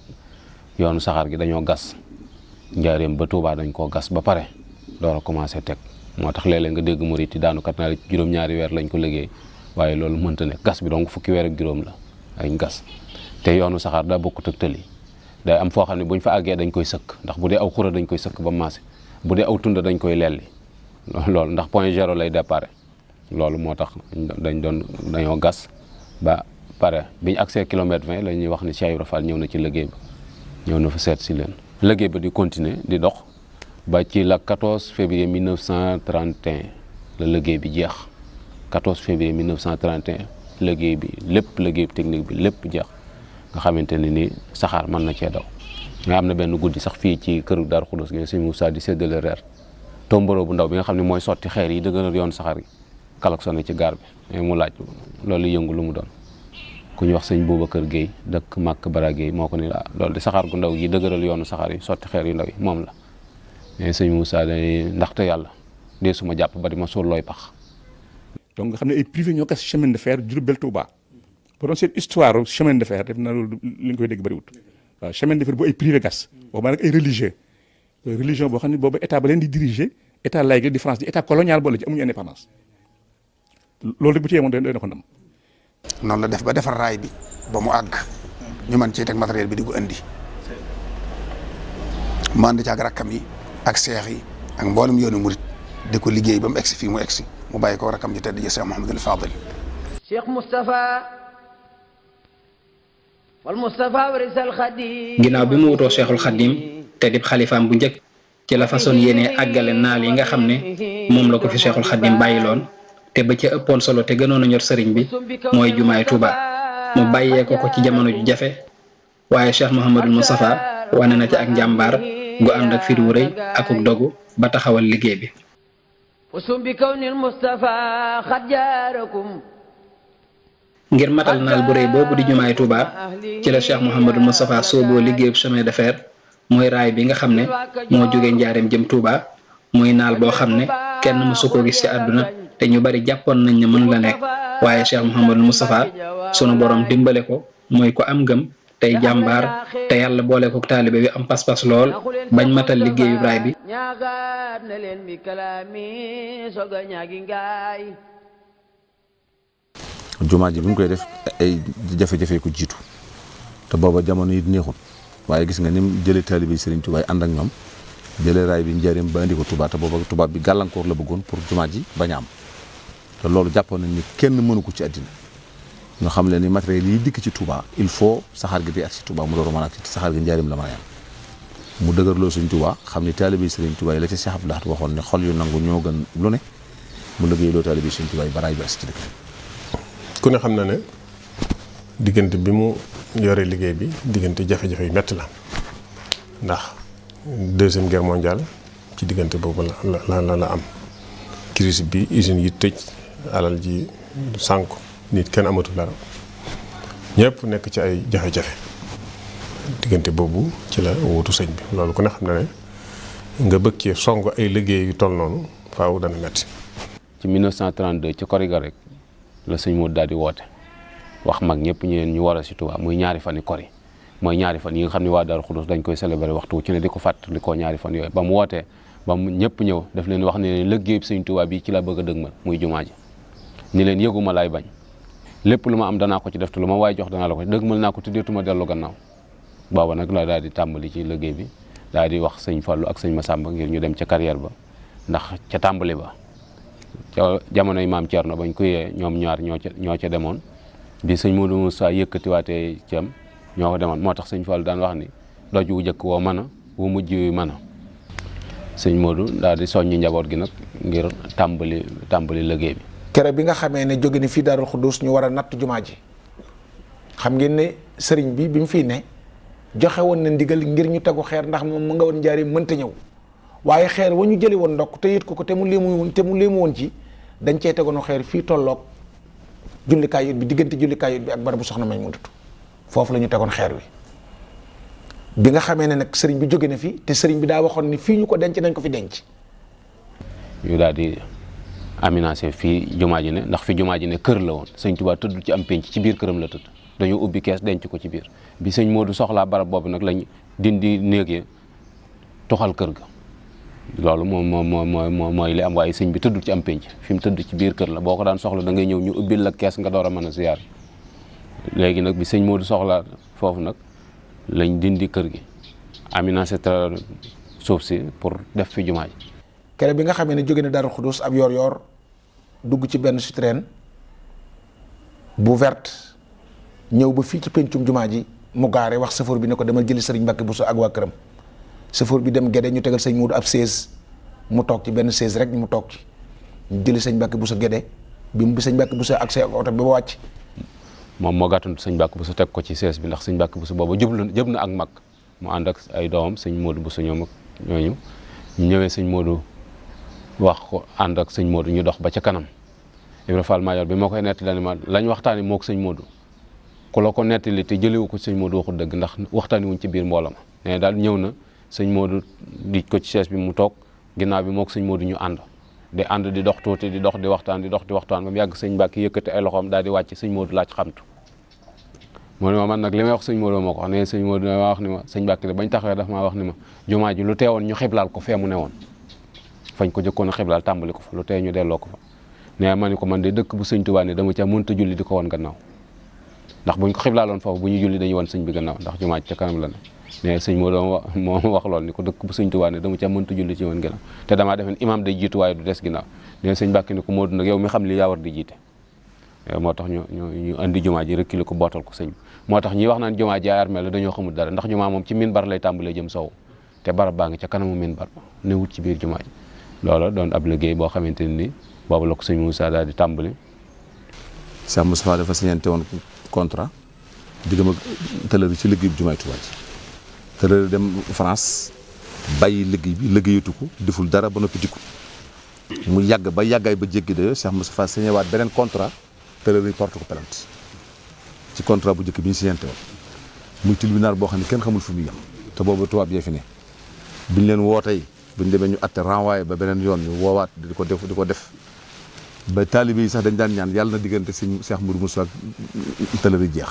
S10: yoonu saxaar gi dañoo gas njaareem ba Touba dañ koo gas ba pare door a commencé teg moo tax léeg-léeg nga dégg murit yi daanu kat naa juróom-ñaari weer lañ ko liggéey waaye loolu mënta ne gas bi donc fukki weer ak juróom la ay gas te yoonu saxaar daa bokkut ak tëli day am foo xam ne buñ fa àggee dañ koy sëkk ndax bu dee aw xura dañ koy sëkk ba maase bu dee aw tunda dañ koy lelli loolu ndax point zéro lay déparé loolu moo tax dañoo gas ba pare biñu accès kilomètre 20 la ñuy wax ni Cheikh Ibra Fall ñëw na ci liggéey ba ñëw na fa seet si leen liggéey ba di continuer di dox ba ci la 14 février 1931 la liggéey bi jeex 14 février 1931 liggéey bi lépp liggéey technique bi lépp jeex nga xamante ne ni saxaar mën na cee daw nga am na benn guddi sax fii ci këru Daaru Xudoos gi sëñ Moussa di séddale reer tomboro bu ndaw bi nga xam ne mooy sotti xeer yi dëgëral yoon saxaar gi klaxonné ci gaar bi mu laaj loolu yëngu lu mu doon ku ñu wax sëñ Boubacar Guèye dëkk Màkk Bara Guèye moo ko ni la loolu di saxaar gu ndaw yi dëgëral yoonu saxaar yi sotti xeer yu ndaw yi moom la mais sëñ Moussa day ndaxte yàlla dee suma jàpp ba di ma suul looy pax.
S8: donc nga xam ne ay privé ñoo gas chemin de fer Diourbel Touba bu doon seen histoire chemin de fer def na loolu li nga koy dégg bëriwut waaw chemin de fer bu ay privé gas boobu nag ay religion boo xam ne boobu état ba leen di diriger état laïque di France di état colonial boole ci amuñu indépendance loolu rek bu ci yemoon doy na ko ndam.
S4: noonu la def ba defar raay bi ba mu àgg ñu mën cee teg matériel bi di ko indi mu ànd ci ak rakkam yi ak seex yi ak mboolem yoonu murit di ko liggéey ba mu egsi fii mu egsi mu bàyyi ko rakkam ji tedd ji Cheikh Mouhamadul Fadil.
S2: Cheikh Moustapha wal Moustapha warisal Khadim.
S12: ginnaaw bi mu wutoo Cheikhul Khadim te dib xalifaam bu njëkk ci la façon yéene àggale naal yi nga xam ne moom la ko fi Cheikhul Khadim bàyyiloon te ba ca ëppoon solo te gënoon a ñor sëriñ bi mooy jumaay Touba mu bàyyee ko ci jamono ju jafe waaye Cheikh Mouhamadul Moustapha wane na ci ak njàmbaar gu ànd ak fit wu rëy akuk dogu ba taxawal liggéey bi. ngir matal naal bu rëy boobu di jumaay Touba ci la Cheikh Mouhamadul Moustapha sooboo liggéeyub chemin de fer mooy raay bi nga xam ne moo jógee njaareem jëm Touba muy naal boo xam ne kenn mësu ko gis ci àdduna te ñu bari jàppoon nañ ne mën la nekk waaye Cheikh Mouhamadul Moustapha sunu borom dimbale ko mooy ko am ngëm tey jàmbaar te yàlla boole ko taalibe bi am pas-pas lool bañ matal liggéeyu raay bi.
S5: jumaa ji bi mu koy def ay jafe-jafe ko jiitu te booba jamono yi neexul waaye gis nga ni mu jëlee taalibe Serigne Touba ànd ak ñoom jëlee raay bi njaareem ba indi ko Touba te booba tubaab bi gàllankoor la bëggoon pour jumaa ji bañ a am te loolu jàppoon nañ ni kenn mënu ko ci àddina ñoo xam leen ni matériel yi dikk ci Touba il faut saxaar gi di ak si Touba mu door a mën a ak si saxaar gi njaareem la mën a yam mu dëgërloo Serigne Touba xam ni taalibe Serigne Touba yi la ci Cheikh Abdou Lahad waxoon ne xol yu nangu ñoo gën lu ne mu liggéey loo taalibe Serigne Touba yi ba raay bi ak si ci dëkk
S7: ku ne xam na ne diggante bi mu yore liggéey bi diggante jafe-jafe yu metti la ndax deuxième guerre mondiale ci diggante boobu la am crise bi usines yi tëj alal ji sànku nit kenn amatul dara ñëpp nekk ci ay jafe-jafe diggante boobu ci la wuutu sëñ bi loolu ku ne xam na ne nga bëggee song ay liggéey yu toll noonu faaw dana metti
S10: ci 1932 ci kori ga rek la sëñ Modou daal di woote wax mag ñëpp ñu war a si Tuubaa muy ñaari fan yi kori mooy ñaari fan yi nga xam ne waa Daaru Xudoos dañ koy célébrer waxtu ci ne di ko fàttali ko ñaari fan yooyu ba mu wootee ba mu ñëpp ñëw daf leen wax ne liggéey sëñ Tuubaa bi ci la bëgg a dëgmal muy jumaa ji ni leen yëguma laay bañ lépp lu ma am danaa ko ci def te lu ma waay jox danaa la ko dëgmal naa ko tuddeetuma dellu gannaaw booba nag la daal di tàmbali ci liggéey bi daal di wax sëñ Fallu ak sëñ Masamba ngir ñu dem ca carrière ba ndax ca tàmbali ba ca jamonoy maam Thierno bañ ko yee ñoom ñaar ñoo ca demoon bi sëñ Modou Moussa yëkkatiwaatee ci am ñoo ko demoon moo tax sëñ Fallu daan wax ni doj wu jëkk woo mën a wu mujj wi mën a sëñ Modou daal di soññi njaboot gi nag ngir tàmbali liggéey bi.
S11: kere bi nga xamee ne jóge ni fii Daarul Xuddus ñu war a natt jumaa ji xam ngeen ne sëriñ bi mu fii ne joxe woon na ndigal ngir ñu tegu xeer ndax moom mu nga woon njaari mënta ñëw waaye xeer wa ñu jëli woon ndokk te yët ko te mu léemu woon ci dañ cee tegoon xeer fii tolloog jullikaay yut bi diggante jullikaay yut bi ak barabu soxna Maymunatu foofu la ñu tegoon xeer wi bi nga xamee ne nag sëriñ bi jóge na fi te sëriñ bi daa waxoon ni fii ñu ko denc nañ ko fi denc.
S10: ñu daal di aménagé fii jumaa ji ne ndax fi jumaa ji ne kër la woon sëñ Tuubaa tëdd ci am pénc ci biir këram la tëdd dañoo ubbi kees denc ko ci biir bi sëñ Modou soxlaa barab boobu nag lañ dindi néeg yi toxal kër ga loolu mooy li am waaye sëñ bi tëddul ci am pénc fi mu tëdd ci biir kër la boo ko daan soxla da ngay ñëw ñu ubbil la kees nga door a mën a ziyaar léegi nag bi sëñ Modou soxlaa foofu nag lañ dindi kër gi aménagé suuf si pour def fi jumaa ji.
S11: kere bi nga xamee ne jóge na Daaru Xuddus ab yor dugg ci benn Citroën bu verte ñëw ba fii ci pencum jumaa ji mu gaare wax chauffeur bi ne ko demal jëli sëriñ Mbàkke Buso ak waa këram chauffeur bi dem Gédé ñu tegal sëñ Modou ab 16 mu toog ci benn 16 rek mu toog ci ñu jëli sëñ Mbàkke Buso Gédé bi sëñ Mbàkke Buso ak ak oto bi ba wàcc.
S10: moom moo gàttandu sëñ Mbàkke Buso teg ko ci 16 bi ndax sëñ Mbàkke Buso booba jëb na ak mag mu ànd ak ay doomam sëñ Modou Buso ñoom ak ñooñu ñu ñëwee sëñ Modou wax ko ànd ak sëñ Modou ñu dox ba ca kanam Ibra Fall Mayor bi moo koy nettali ma lañ waxtaani moo ko sëñ Modou ku la ko nettali te jëlewu ko sëñ Modou waxul dëgg ndax waxtaani wuñ ci biir mbooloo ma mais daal ñëw na sëñ Modou di ko ci chaise bi mu toog ginnaaw bi moo ko sëñ Modou ñu ànd di dox tuuti di dox di waxtaan ba mu yàgg sëñ Mbàkke yëkkati ay loxoom daal di wàcc sëñ Modou laaj xamtu moo ne ma man nag li may wax sëñ Modou moo ko wax ne sëñ Modou dama wax ni ma sëñ Mbàkke de bañ taxawee daf maa wax ni ma jumaa ji lu teewoon ñu xiblaal ko fee mu ne woon fañ ko jëkkoon a xiblaal tàmbali ko fa lu tey ñu delloo ko fa ne ma ni ko man de dëkk bu sëñ Tuubaa ne dama ca mënta julli di ko woon gannaaw ndax buñ ko xiblaaloon foofu bu ñu julli dañuy woon sëñ bi gannaaw ndax jumaa ca kanam la ne mais sëñ Modou moo wax lool ni ko dëkk bu sëñ Tuubaa ne dama ca mënta julli ci woon gannaaw te damaa defen imam day jiitu waaye du des ginnaaw ne sëñ Mbàkke ni ko Modou nag yow mi xam li yaa war di jiite moo tax ñu andi jumaa ji rekkili ko bootal ko sëñ bi moo tax ñi wax naan jumaa ji ay armée la dañoo xamul dara ndax jumaa moom ci minbar lay tàmbalee jëm sow te barab baa ngi ca kanamu minbar ne wut ci biir jumaa ji loola doon ab liggéey boo xamante ni boobu la ko sëñ Moussa daal di tàmbali.
S5: Cheikh Moustapha dafa signante woon contrat diggam ak tëlëri ci liggéey bi jumaay Tuubaa ji tëlëri dem France bàyyi liggéey bi liggéeyatu ko deful dara ba noppi dikku mu yàgg ba yàggaay ba jéggi de Cheikh Moustapha signé waat beneen contrat tëlëri porte ko plainte ci contrat bu njëkk bi ñu signante woon muy tribunal boo xam ne kenn xamul fu muy yem te boobu tubaab yee fi ne biñ leen woo tey bu ñu demee ñu atte renvoyé ba beneen yoon ñu woowaat di ko def ba taalibe yi sax dañ daan ñaan yàlla na diggante sëñ Cheikh Moudou Moussa ak tëlëri jeex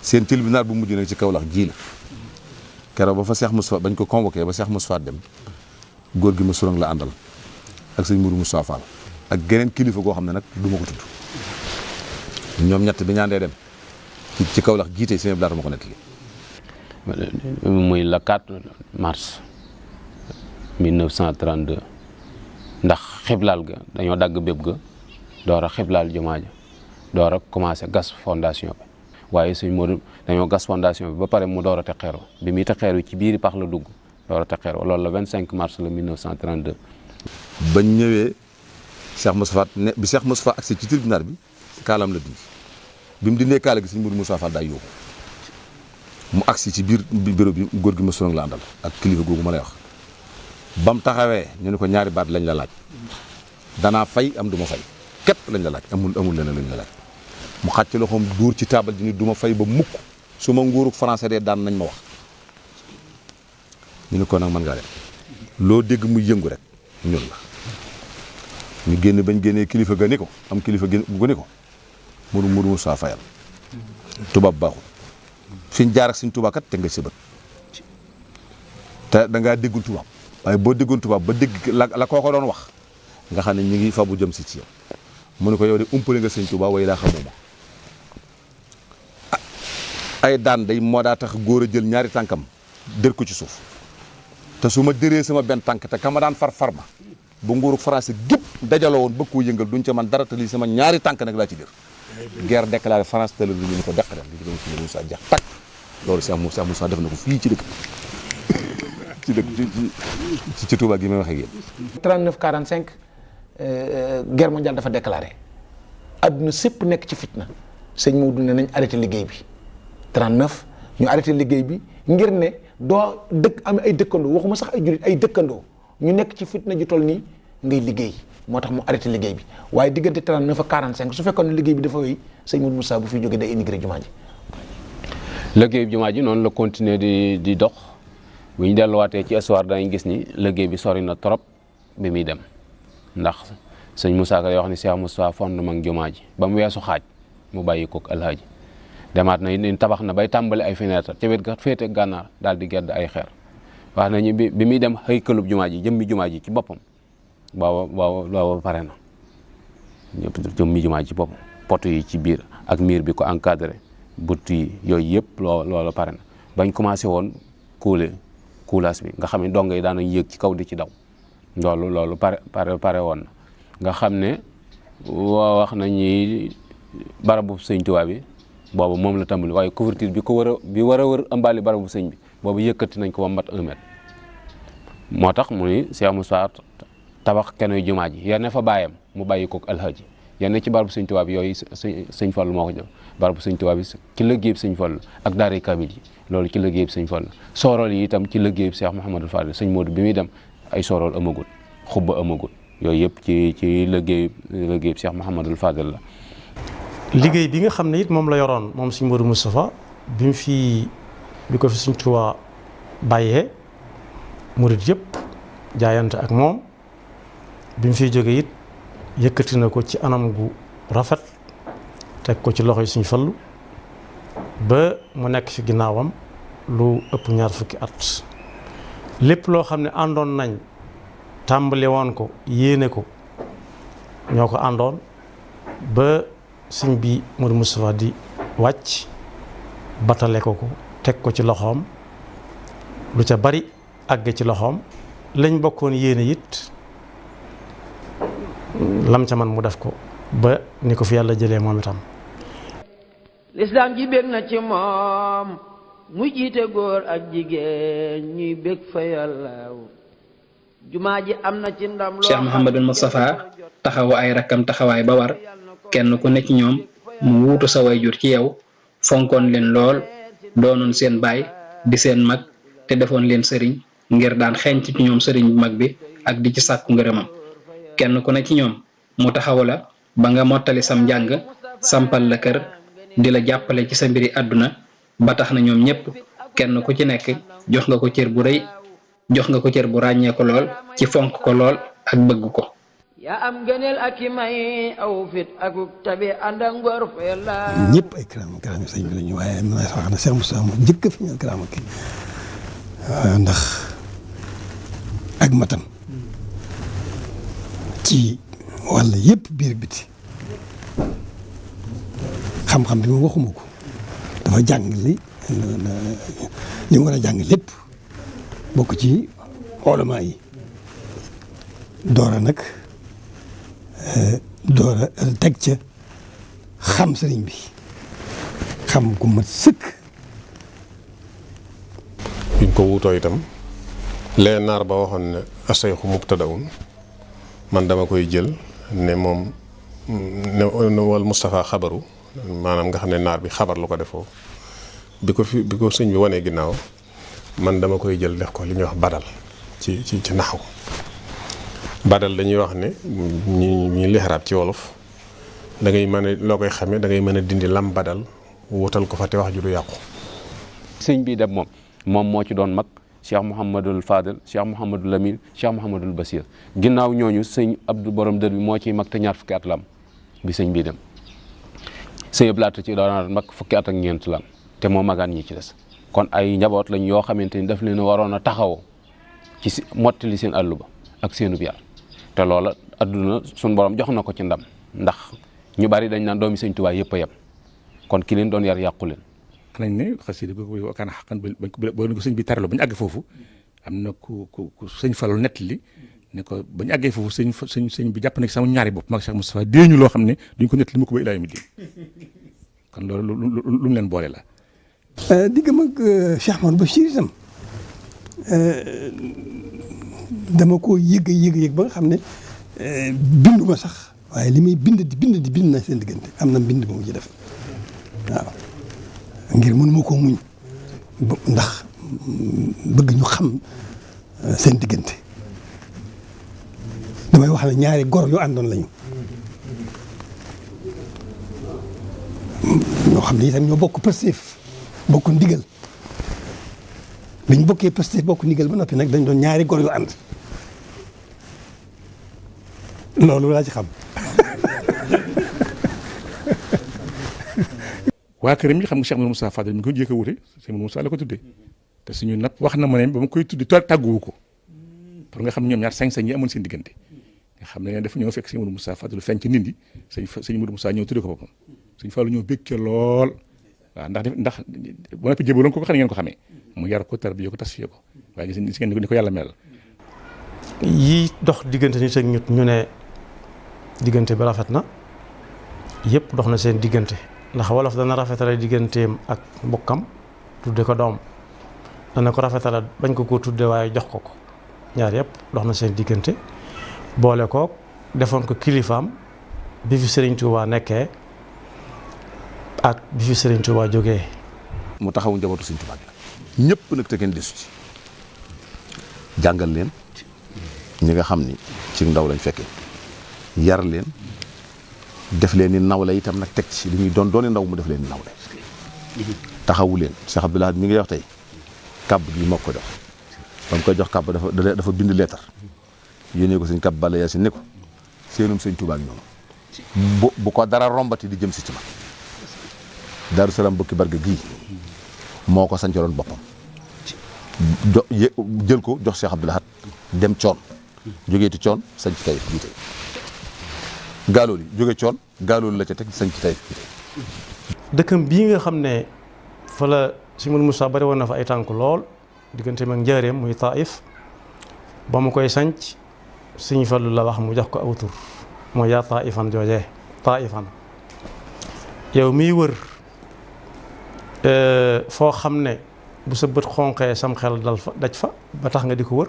S5: seen tribunal bu mujj nag ci Kaolack ji la keroog ba fa Cheikh Moustapha bañ ko convoqué ba Cheikh Moustapha dem góor gi ma surang la àndal ak sëñ Moudou Moussa Fall ak geneen kilifa goo xam ne nag du ma ko tudd ñoom ñett bi ñaandee dem ci Kaolack jiite sëñ Abdou Lahad ma ko nettali
S10: muy le 4 mars 1932 ndax xiblaal ga dañoo dagg bépp ga door a xiblaal jumaa ja door a commencé gas fondation bi waaye sëñ Modou dañoo gas fondation bi ba pare mu door a teg xeer bi muy teg xeer ci biiri pax la dugg door a teg xeer loolu le 25 mars la 1932.
S5: bañ ñëwee Cheikh Moustapha ne bi Cheikh Moustapha agsi ci tribunal bi kaalam la dindi bi mu dindee kaala gi sëñ Modou Moussa Fall daay yóbbu mu agsi ci biir bureau bi góor gi ma sonal la àndal ak kilifa googu ma lay wax ba mu taxawee ñu ne ko ñaari baat lañ la laaj danaa fay am du ma fay képp lañ la laaj amul leneen lañ la laaj mu xàcc loxoom dóor ci taabal ji ni du ma fay ba mukk su ma nguurug français dee daan nañ ma wax ñu ne ko nag mën ngaa dem loo dégg muy yëngu rek ñun la ñu génn bañ génnee kilifa ga ni ko am kilifa gu ni ko Modou Moussa fayal tubaab baaxul fi ñu jaar ak suñ tubaab kat te nga sëbët te da ngaa déggul tubaab waaye boo déggoon tubaab ba dégg la koo ko doon wax nga xam ne ñu ngi fa bu jëm si ci yow mu ne ko yow de umpale nga sëñ tubaab waaye daa xamoo ma ay daan day moo daa tax góor a jël ñaari tànkam dër ko ci suuf te su ma dëree sama benn tànk te ka ma daan far ma bu nguurug français gépp dajaloo woon bëgg koo yëngal duñ ca man dara te lii sama ñaari tànk nag laa ci dër guerre déclarée France te la ñu ne ko deq ren li ci doon si Moussa jeex takk loolu Cheikh Moussa def na ko fii ci dëkk ci Touba gi may wax ak yéen
S11: 39 45 guerre mondiale dafa déclaré adduna sépp nekk ci fitna sëñ Maodo ne nañ arrêté liggéey bi 39 ñu arrêté liggéey bi ngir ne doo dëkk am ay dëkkandoo waxuma sax ay jullit ay dëkkandoo ñu nekk ci fitna ju toll nii ngay liggéey moo tax mu arrêté liggéey bi waaye diggante 39 ak 45 su fekkoon ne liggéey bi dafa wéy sëñ Modou Moussa bu fi jógee day immigré jumaa ji.
S10: liggéey bi jumaa ji noonu la continuer di dox bu ñu delluwaatee ci histoire dañuy gis ni liggéey bi sori na trop bi muy dem ndax sëñ Moussa Ka day wax ni Cheikh Moussa fondement jumaa ji ba mu weesu xaaj mu bàyyi kook alhaaji demaat na ni tabax na bay tàmbali ay fenêtre ca wet ga féete gànnaar daal di gedd ay xeer wax nañu bi muy dem xëy këlub jumaa ji jëmmi jumaa ji ci boppam booba pare na jëmmi jumaa ji ci boppam poto yi ci biir ak miir bi ko encadré but yi yooyu yëpp loolu pare na bañ commencé woon coulage bi nga xam ne dongo yi daanañ yéeg ci kaw di ci daw loolu pare woon na nga xam ne wax nañu barabu sëñ Tuubaa bi boobu moom la tàmbali waaye couverture bi war a wër ëmbaali barabu sëñ bi boobu yëkkati nañ ko ba mat 1 mètre moo tax mu ni Cheikh Moussa tabax kenoy jumaa ji yenn fa bàyyam mu bàyyi kook alhaji yenn ci barabu sëñ Tuubaa bi yooyu sëñ Fallu moo ko jël barabu sëñ Tuubaa bi ci liggéey bi sëñ Fallu ak daaray kamil yi loolu ci liggéey bi sëñ Fallu soorool yi itam ci liggéey bi Cheikh Mouhamadou Fadil sëñ Modou bi muy dem ay soorool amagul xubba amagul yooyu yëpp ci liggéey bi Cheikh Mouhamadou Fadil la.
S6: liggéey bi nga xam ne it moom la yoroon moom sëñ Modou Moustapha bi ko fi sëñ Tuubaa bàyyee murit yëpp jaayante ak moom bi mu fiy jógee it yëkkati na ko ci anam gu rafet teg ko ci loxo yi sëñ Fallu ba mu nekk fi ginnaawam lu ëpp 20 at lépp loo xam ne àndoon nañ tàmbali woon ko yéene ko ñoo ko àndoon ba sëñ bi Modou Moustapha di wàcc batale ko teg ko ci loxoom lu ca bari àgg ci loxoom lañ bokkoon yéene it lam ca man mu def ko ba ni ko fi yàlla jëlee moom itam.
S2: lislaam ji bég na ci moom mu jiite góor ak jigéen ñuy bég fa yàlla jumaa ji am na ci ndam
S12: Cheikh Mouhamadou Moustapha taxawu ay rakkam taxawaay ba war kenn ku ne ci ñoom mu wuutu sa waajur ci yow fonkoon leen lool doonoon seen baay di seen mag te defoon leen sëriñ ngir daan xeeñ ci ñoom sëriñ bu mag bi ak di ci sàkku ngërëmam kenn ku ne ci ñoom mu taxawu la ba nga mottali sam njàng sampal la kër di la jàppale ci sa mbiri àdduna ba tax na ñoom ñëpp kenn ku ci nekk jox nga ko cër bu rëy jox nga ko cër bu ràññee ko lool ci fonk ko lool ak bëgg ko.
S2: yaa am gëneel ak i may aw fit ak tabi ànd ak ngor fa yàlla.
S1: ñëpp ay karaama sëñ bi la ñu waaye mën naa wax ne Cheikh Moussa moom njëkk a fi ñaan karaama ki ndax ak matam ci wàll yëpp biir biti xam-xam bi ma waxuma ko dafa jàng li mu war a jàng lépp bokk ci ulama yi doora nag doora teg ca xam sëriñ bi xam ku mat sëkk.
S7: biñ ko wuutoo itam lee naar ba waxoon ne asayxu mubtadaun man dama koy jël ne moom ne wal Moustapha xabaru maanaam nga xam ne naar bi xabar lu ko defoo bi ko sëñ bi wanee ginnaaw man dama koy jël def ko li ñuy wax badal ci naxaw badal dañuy wax ne ñi lixaraab ci wolof da ngay mën a loo koy xamee da ngay mën a dindi lam badal wutal ko fa te wax ju du yàqu.
S10: sëñ bi dem moom moo ci doon mag Cheikh Mouhamadul Fadel Cheikh Mouhamadul Lamine Cheikh Mouhamadul Basir ginnaaw ñooñu sëñ Abdou borom dër bi moo ciy mag te ñaar fukki at la am bi sëñ bii dem sëñ Ablaata ci doon mag fukki at ak ñeent la am te moo magaan ñi ci des kon ay njaboot lañ yoo xamante ni daf leen a waroon a taxawoo ci mottali seen àllu ba ak seenub yar te loola adduna suñ borom jox na ko ci ndam ndax ñu bari dañ naan doomi sëñ Tuubaa yëpp a yem kon ki leen doon yar yàqu leen.
S8: nañ ne xasida ko kan xaqan ba ko sëñ bi taraloo ba ñu àgg foofu am na ku sëñ Fallu nettali ne ko ba ñu àggee foofu sëñ bi jàpp na ci sama ñaari bopp mag Cheikh Moustapha déeñu loo xam ne duñ ko nettali mu ko ba ilaa yawmi diin kon loolu lu mu leen boole la.
S1: diggam ak Cheikh Ahmadou Bachir itam dama ko yëg ba nga xam ne binduma sax waaye li may bind na seen diggante am na mbind ba mu ci def waaw ngir mënuma koo muñ ndax bëgg ñu xam seen diggante damay wax ne ñaari gor yu àndoon lañu ñoo xam ne itam ñoo bokk Pastef bokk ndigal bi ñu bokkee Pastef bokk ndigal ba noppi nag dañ doon ñaari gor yu ànd loolu laa ci xam.
S8: waa këram yi xam nga Cheikh Moussa Fadel mi ko jékk a wute Cheikh Moussa la ko tuddee te suñu napp wax na ma ne ba ma koy tuddi tàgguwu ko pour nga xam ñoom ñaar sañ-sañ yi amoon seen diggante nga xam ne dafa ñëw fekk sëñ Modou Moussa Fadel feeñ ci nit ñi sëñ Modou Moussa ñëw tuddee ko boppam sëñ Fallu ñëw békkee lool waaw ndax bu noppi jébaloon ko xam ne ngeen ko xamee mu yar ko tarbiya ko tasfiya ko waaye gis ngeen ni ko yàlla mel.
S6: yii dox diggante nit ak nit ñu ne diggante bi rafet na yëpp dox na seen diggante ndax wolof dana rafetale digganteem ak mbokkam tudde ko doom dana ko rafetale bañ ko tudde waaye jox ko ñaar yëpp dox na seen diggante boole ko defoon ko kilifaam bi fi Serigne Touba nekkee ak bi fi Serigne Touba jógee.
S5: mu taxawu njabootu Serigne Touba gi ñëpp nag te kenn desu ci jàngal leen ñi nga xam ni ci ndaw lañ fekkee yar leen def leen ni nawle itam nag teg ci li ñuy dooni ndaw mu def leen ni nawle taxawu leen Cheikh Abdoul Ahad mi ngi wax tey kàbb gi moo ko jox ba mu koy jox kàbb dafa bind leetar yónnee ko sëñ kàbb Balla Yaasin ne ko seenum sëñ Touba ak ñoom bu ko dara rombati di jëm si ci man Daaru Salaam bukki barga gii moo ko sancaloon boppam jël ko jox Cheikh Abdoul Ahad dem coon jógeeti coon sañ ci Taïf bii tey gaalool yi jóge coon gaalool la ca teg sañ ci Taïf bii tey
S6: dëkkam bii nga xam ne fa la si Modou Moussa bari woon na fa ay tànk lool diggante mag njaareem muy Taïf ba mu koy sanc Sëñ Fallu la wax mu jox ko aw tur mooy yaa Taïfan joojee Taïfan yow miy wër foo xam ne bu sa bët xonqee sam xel daj fa ba tax nga di ko wër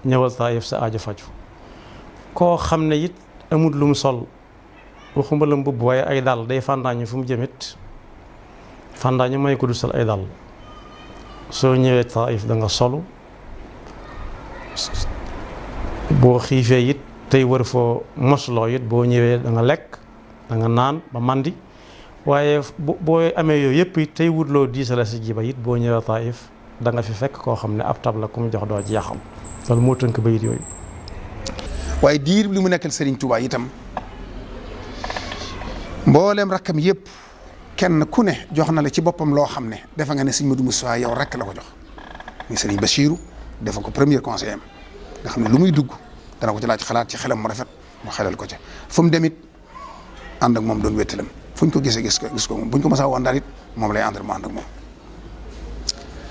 S6: ñëwal Taïf sa aajo faju koo xam ne it amul lu mu sol waxuma la mbubb waaye ay dàll day fàndaañu fu mu jëmit fàndaañu may ko du sol ay dàll soo ñëwee Taïf da nga solu boo xiifee it tey wër foo mosloo it boo ñëwee da nga lekk da nga naan ba mandi waaye boo amee yooyu yëpp it tey wutloo diisala si jiba it boo ñëwee Taïf da nga fi fekk koo xam ne ab tab la ku mu jox doo ci yaxam loolu moo tënk bayit yooyu.
S4: waaye diir li mu nekkal Serigne Touba itam mboolem rakkam yëpp kenn ku ne jox na la ci boppam loo xam ne defe nga ne Serigne Modou Moussa yow rek la ko jox muy Serigne Bachirou defa ko premier conseiller am nga xam ne lu muy dugg dana ko ci laaj xalaat ci xelam mu rafet mu xelal ko ca fu mu demit ànd ak moom doon wéttalam fu ñu ko gisee gis ko moom bu ñu ko mos a woon daal it moom lay àndal mu ànd ak moom.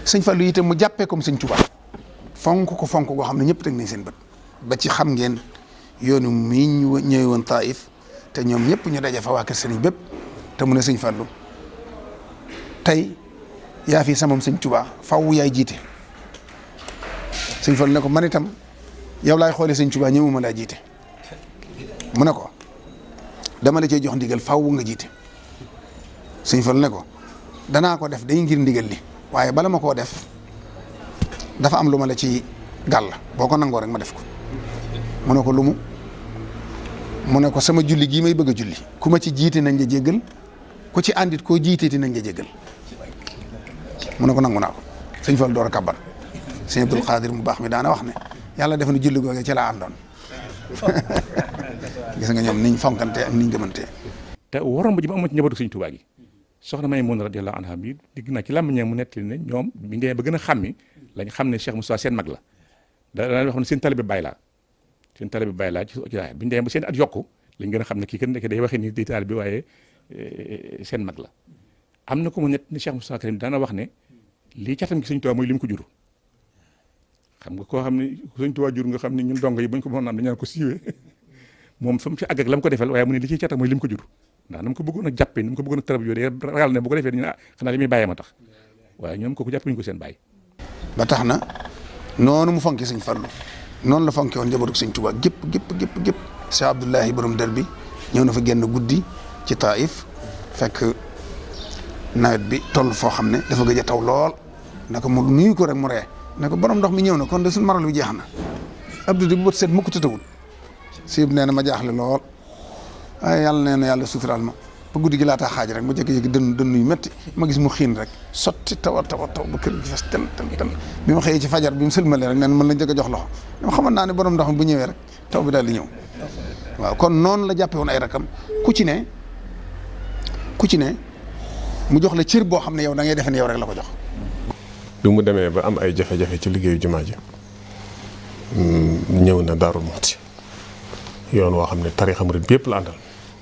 S4: Sëñ Fallu itam mu jàppee comme Sëñ Touba fonk ko fonk goo xam ne ñëpp teg nañ seen bët ba ci xam ngeen yoonu mii ñu ñëwee woon Taïf te ñoom ñëpp ñu daje fa waa kër Sëriñ bépp te mu ne Sëñ Fallu tey yaa fi samam Sëñ Touba faw yaay jiite Sëñ Fallu ne ko man itam yow laay xoolee Sëñ Touba ñëwuma laa jiite mu ne ko dama la cee jox ndigal faaw nga jiite sëñ Fallu ne ko danaa ko def day ngir ndigal li waaye bala ma koo def dafa am lu ma la ci gàll boo ko nangoo rek ma def ko mu ne ko lumu mu ne ko sama julli gii may bëgg a julli ku ma ci jiite nañ la jéggal ku ci àndit koo jiiteeti nañ la jéggal mu ne ko nangu naa ko sëñ Fallu door a kabbar sëñ Abdul Xaadir mu baax mi daana wax ne yàlla def na julli googe ci laa àndoon gis nga ñoom niñ fonkante ak niñ gëmante
S8: te waroon ba ji ma amoon ci njabootu sëñ Tuubaa gi soxna Maymuna radiyallahu anha bi digg naa ci làmmiñam mu nettali ne ñoom bi ñu demee ba gën a xàmmi lañ xam ne Cheikh Moustapha seen mag la daan wax ne seen talibé Baay laa seen talibé Baay laa ci daay bi ñu demee ba seen at yokku lañ gën a xam ne kii kat nekk day waxee ni di talibé waaye seen mag la am na ko mu nett ni Cheikh Moustapha Karim daana wax ne lii catam gi sëñ Tuubaa mooy li mu ko jur xam nga koo xam ne sëñ Tuubaa jur nga xam ne ñun dongo yi buñ ko mën a am dañu ko siiwee moom fa mu ci àgg ak la mu ko defal waaye mu ne li ciy catam mooy li mu ko jur ndax na mu ko bëggoon a jàppee ni mu ko bëggoon a tarab yoo dee ragal ne bu ko defee dañu xanaa li muy bàyyee ma tax waaye ñoom kooku jàppuñu ko seen bàyyi
S4: ba tax na noonu mu fonki sëñ Fallu noonu la fonki woon njabootu sëñ Tuubaa gépp Cheikh Abdoulahi borom dër bi ñëw na fa génn guddi ci Taïf fekk nawet bi toll foo xam ne dafa gëj a taw lool naka mu nuyu ko rek mu ree ne ko borom ndox mi ñëw na kon de suñu maral bi jeex na Abdou di bu bët seet mukk tëtawul siib nee na ma jaaxle lool waaye yàlla nee na yàlla suturaal ma ba guddi gi laataa xaaj rek ma jékki-jékki dënn yu métti ma gis mu xiin rek sotti taw ba kër gi fes tel bi ma xëyee ci fajar bi mu sëlmalee rek neen mën lañ jëkk a jox loxo dama xamoon naa ne borom ndox mi bu ñëwee rek taw bi daal di ñëw waaw kon noonu la jàppe woon ay rakam ku ci ne mu jox la cër boo xam ne yow da ngay defe ne yow rek la ko jox.
S7: bi mu demee ba am ay jafe-jafe ci liggéeyu jumaa ji ñëw na Daarul Muxti yoon woo xam ne tariixa murid bi yëpp la àndal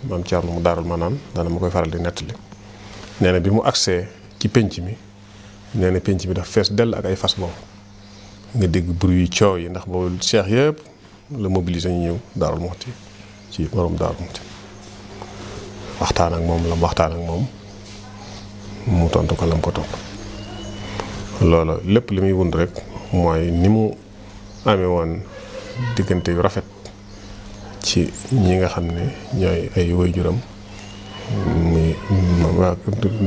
S7: maam Thierno mu Daarul Manaan dana ma koy faral di nettali nee na bi mu agsee ci penc mi nee na penc mi dafa fees dell ak ay fas boobu nga dégg bruit yi coow yi ndax boobu cheikh yëpp la mobiliser ñu ñëw Daarul Muxti ci borom Daarul Muxti waxtaan ak moom mu tontu ko lam ko tontu loolu lépp li muy wund rek mooy ni mu amee woon diggante yu rafet ci ñi nga xam ne ñooy ay waajuram muy waa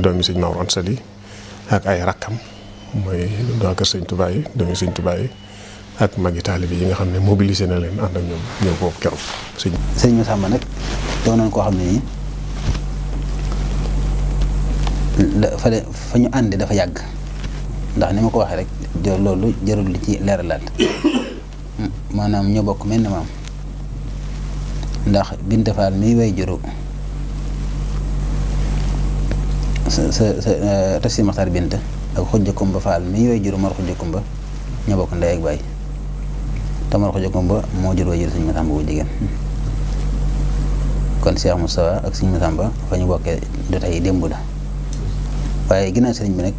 S7: doomi sëñ Maodo Anta Sali ak ay rakkam mooy waa kër sëñ Tuubaa yi doomi sëñ Tuubaa yi ak magi taalibe yi nga xam ne mobilisé na leen ànd ak ñoom ñëw foofu keroog
S9: sëñ Massamba nag doon nañ koo xam ne nii fa ñu àndi dafa yàgg ndax ni ma ko waxee rek loolu jarul li ci leeralaat maanaam ñoo bokk mel ni maam ndax Binta Fall miy way juru sa Tafsir Maxtaar Binta ak Xujja Kumba Fall miy way juru Mor Xujja Kumba ñoo bokk ndey ak baay te Mor Xujja Kumba moo jur way juru Sëñ Massamba bu jigéen kon Cheikh Moustapha ak Sëñ Massamba fa ñu bokkee du tey démb la waaye ginnaaw sëriñ bi nag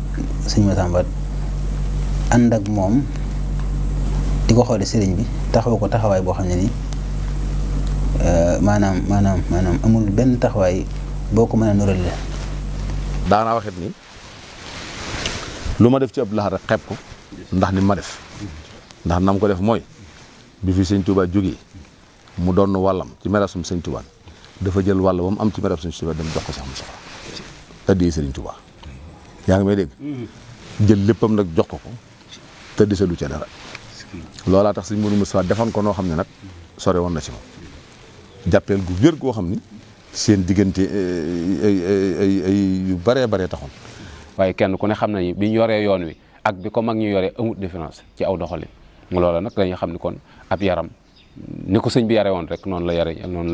S9: Sëñ Massamba ànd ak moom di ko xoole sëriñ bi taxaw ko taxawaay boo xam ne nii maanaam amul benn taxawaay boo ko mën a nural la
S5: daanaa waxit ni lu ma def ci Abdou Lahad rek xeeb ko ndax ni ma def ndax nam ko def mooy bi fi Sëñ Tuubaa jógee mu doon wàllam ci merasum Sëñ Tuubaa dafa jël wàll ba mu am ci merasum Sëñ Tuubaa dem jox ko Cheikh Moustapha addiyee Sëriñ Tuubaa yaa ngi may dégg jël léppam nag jox ko te di sa du ca dara loolaa tax Sëñ Mourou Moustapha defoon ko noo xam ne nag sore woon na ci moom jàppeel gu wér goo xam ni seen diggante ay yu baree taxoon.
S10: waaye kenn ku ne xam nañu bi ñu yoree yoon wi ak bi ko mag ñu yoree amut différence ci aw doxalin loola nag dañuy xam ni kon ab yaram ni ko sëñ bi yare woon rek noonu la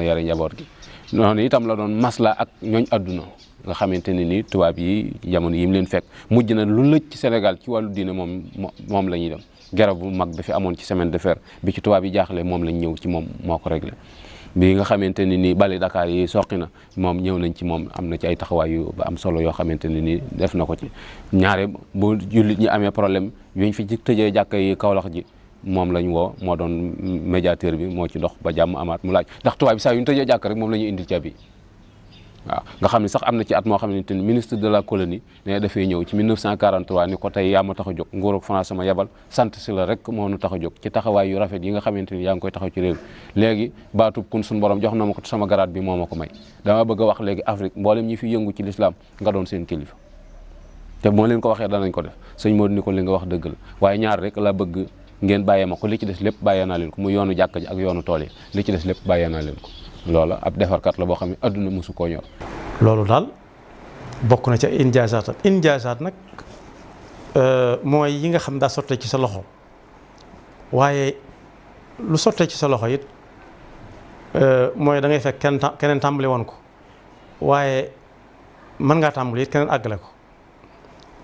S10: yare njaboot gi noonu itam la doon masla ak ñooñ àdduna nga xamante ne ni tubaab yi jamono yi mu leen fekk mujj na lu lëj ci Sénégal ci wàllu diine moom la ñuy dem garab bu mag bi fi amoon ci semaine de fer bi ci tubaab yi jaaxle moom lañ ñëw ci moom moo ko réglé bi nga xamante ne nii bali Dakar yi soqi na moom ñëw nañ ci moom am na ci ay taxawaay yu ba am solo yoo xamante ne nii def na ko ci ñaare bu jullit ñi amee problème yuñ fi tëjee jàkka yi Kaolack ji moom lañ woo moo doon médiateur bi moo ci dox ba jàmm amaat mu laaj ndax tubaab bi saa yu ñu tëjee jàkk rek moom la ñuy indil caabi waaw nga xam ne sax am na ci at moo xamante ni ministre de la colonie ne dafay ñëw ci 1943 ni ko tey yaa ma tax a jóg nguuru France ma yebal sant si la rek moo nu tax a jóg ci taxawaay yu rafet yi nga xamante ni yaa ngi koy taxaw ci réew mi léegi baatub kun suñu borom jox na ma ko sama garaat bi moo ma ko may dama bëgg a wax léegi Afrique mboolem ñi fi yëngu ci l'islam nga doon seen kilifa te moo leen ko waxee danañ ko def sëñ Modou ni ko li nga wax dëgg la waaye ñaar rek la bëgg ngeen bàyyee ma ko li ci des lépp bàyyee naa leen ko mu yoonu jàkka ji ak yoonu tool yi li ci des lépp bàyyee naa leen ko loola ab defarkat la boo xam ne adduna mosu koo ñor.
S6: loolu daal bokk na ca injaasaat nag mooy yi nga xam daa sottee ci sa loxo waaye lu sottee ci sa loxo it mooy da ngay fekk keneen tàmbali woon ko waaye mën ngaa tàmbali it keneen àggale ko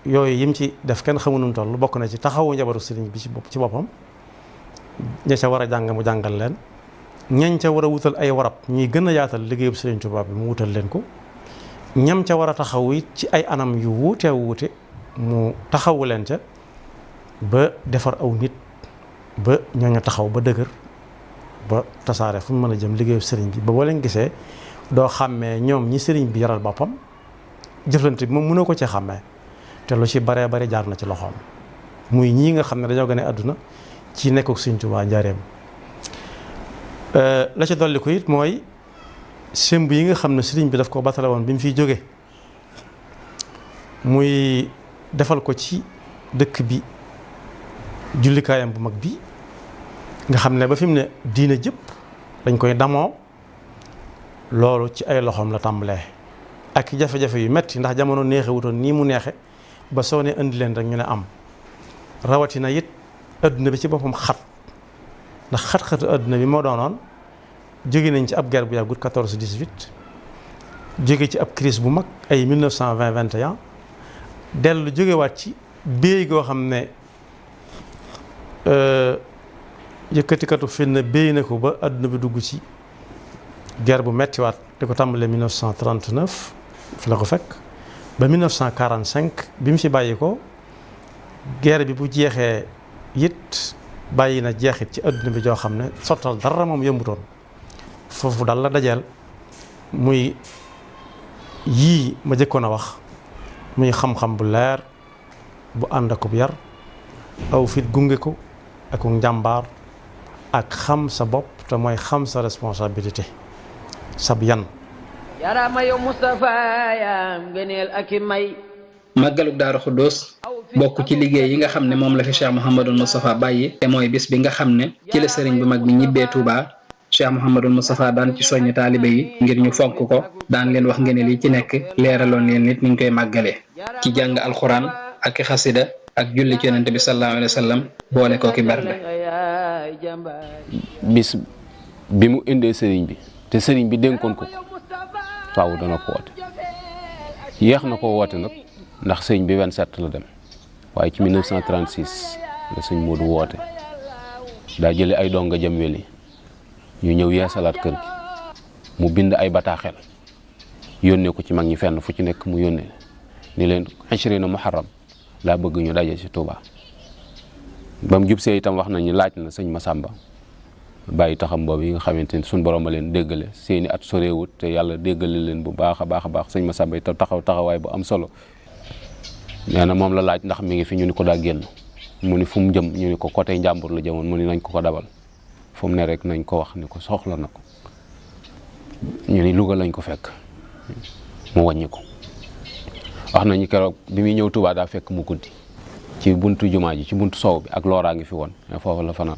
S6: yooyu yim ci def kenn xamu nu mu toll bokk na ci taxawu njabaru sëriñ bi ci boppam ña ca war a jàng mu jàngal leen ñañ ca war a wutal ay warab ñuy gën a yaatal liggéeyub sëriñ Tuubaa bi mu wutal leen ko ñam ca war a taxawu it ci ay anam yu wuute mu taxawu leen ca ba defar aw nit ba ñooñu taxaw ba dëgër ba tasaare fu mu mën a jëm liggéeyub sëriñ bi ba boo leen gisee doo xàmmee ñoom ñi sëriñ bi yaral boppam jëflante bi moom mënoo ko ci xàmmee te lu ci baree bari jaar na ci loxoom muy ñii nga xam ne dañoo gën a àdduna ci nekkuk Sëriñ Tuubaa njaareem la ci dolli ko it mooy sëmb yi nga xam ne sëriñ bi daf ko batale woon bi mu fiy jóge muy defal ko ci dëkk bi jullikaayam bu mag bi nga xam ne ba fi mu ne diine jëpp dañ koy damoo loolu ci ay loxoom la tàmbalee ak jafe-jafe yu metti ndax jamono neexe wutoon nii mu neexe ba soo ne indi leen rek ñu ne am rawatina it adduna bi ci boppam xat ndax xat-xatu adduna bi moo doonoon jóge nañ ci ab guerre bu yàggut 14-18 jóge ci ab crise bu mag ay 1920-21 dellu jógewaat ci béy goo xam ne yëkkatikatu fenn béy na ko ba adduna bi dugg ci guerre bu mettiwaat di ko tàmbalee 1939 fi la ko fekk ba 1945 bi mu fi bàyyi ko guerre bi bu jeexee it bàyyi na jeexit ci adduna bi joo xam ne sottal dara moom yëmbutoon foofu daal la dajeel muy yii ma jëkkoon a wax muy xam-xam bu leer bu ànd ak bu yar aw fit gunge ko ak njàmbaar ak xam sa bopp te mooy xam sa responsabilité sab yan
S2: yaraama yow Moustapha yaam gëneel ak i may
S12: màggalug Daaru Xuddoos bokk ci liggéey yi nga xam ne moom la fi Cheikh Mouhamadul Moustapha bàyyi te mooy bis bi nga xam ne ci la sëriñ bu mag bi ñibbee Touba Cheikh Mouhamadul Moustapha daan ci soññ taalibe yi ngir ñu fonk ko daan leen wax ngeen li ci nekk leeraloon leen nit niñ koy màggalee ci jàng alxuraan ak xasida ak julli ci yonente bi sallallahu alayhi wa sallam boole koo ki bernde.
S10: bis bi mu indee sëriñ bi te sëriñ bi dénkoon ko faaw dana ko woote yéex na ko woote nag ndax sëriñ bi 27 la dem waaye ci 1936 la sëñ Modou woote daa jële ay donga jëm weli ñu ñëw yeesalaat kër gi mu bind ay bataaxel yónnee ko ci mag ñi fenn fu ci nekk mu yónnee ni leen 20 muharram laa bëgg ñu daje ci Touba ba mu jub see itam wax nañu laaj na sëñ Massamba bàyyi taxam boobu yi nga xamante ni suñ borom a leen déggale seeni at soreewut te yàlla déggale leen bu baax a baax a baax sëñ Massamba itam taxawaay bu am solo nee na moom la laaj ndax mi ngi fi ñu ni ko daa génn mu ni fu mu jëm ñu ni ko côté Njàmbur la jëmoon mu ni nañ ko dabal fu mu ne rek nañ ko wax ni ko soxla na ko ñu ni Louga lañ ko fekk mu wàññi ko wax nañu keroog bi muy ñëw Touba daa fekk mu guddi ci buntu jumaa ji ci buntu sow bi ak looraa ngi fi woon foofu la fanaan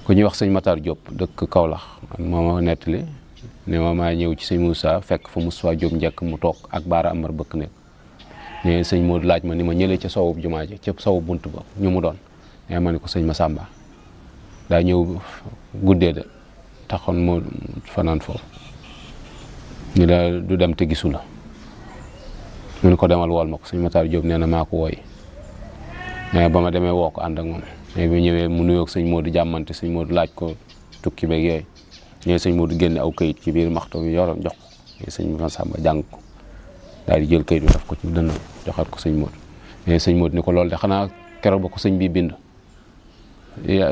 S10: ku ñuy wax sëñ Matar Diop dëkk Kaolack moo ma nettali ne ma maa ñëw ci sëñ Moussa fekk fa Moussa Diop njëkk mu toog ak Baara Amar bëkk nekk ne sëñ Modou laaj ma ni ma ñëlee ca sowu jumaa ji ca sowu buntu ba ñu mu doon ne ma ni ko sëñ Massamba daa ñëw guddee de taxoon moo fanaan foofu ñu la du dem te gisu la mu ni ko demal wool ma ko sëñ Matar Diop nee na maa ko wooy mais ba ma demee woo ko ànd ak moom mais bi ñëwee mu nuyoog sëñ Modou jàmmante sëñ Modou laaj ko tukki beeg yooyu ñëwee sëñ Modou génne aw kayit ci biir maxto bi yoroon jox ko sëñ Massamba jàng ko daal di jël kayit bi daf ko ci dënn joxaat ko sëñ Modou mais sëñ Modou ni ko loolu de xanaa keroog ba ko sëñ bi bind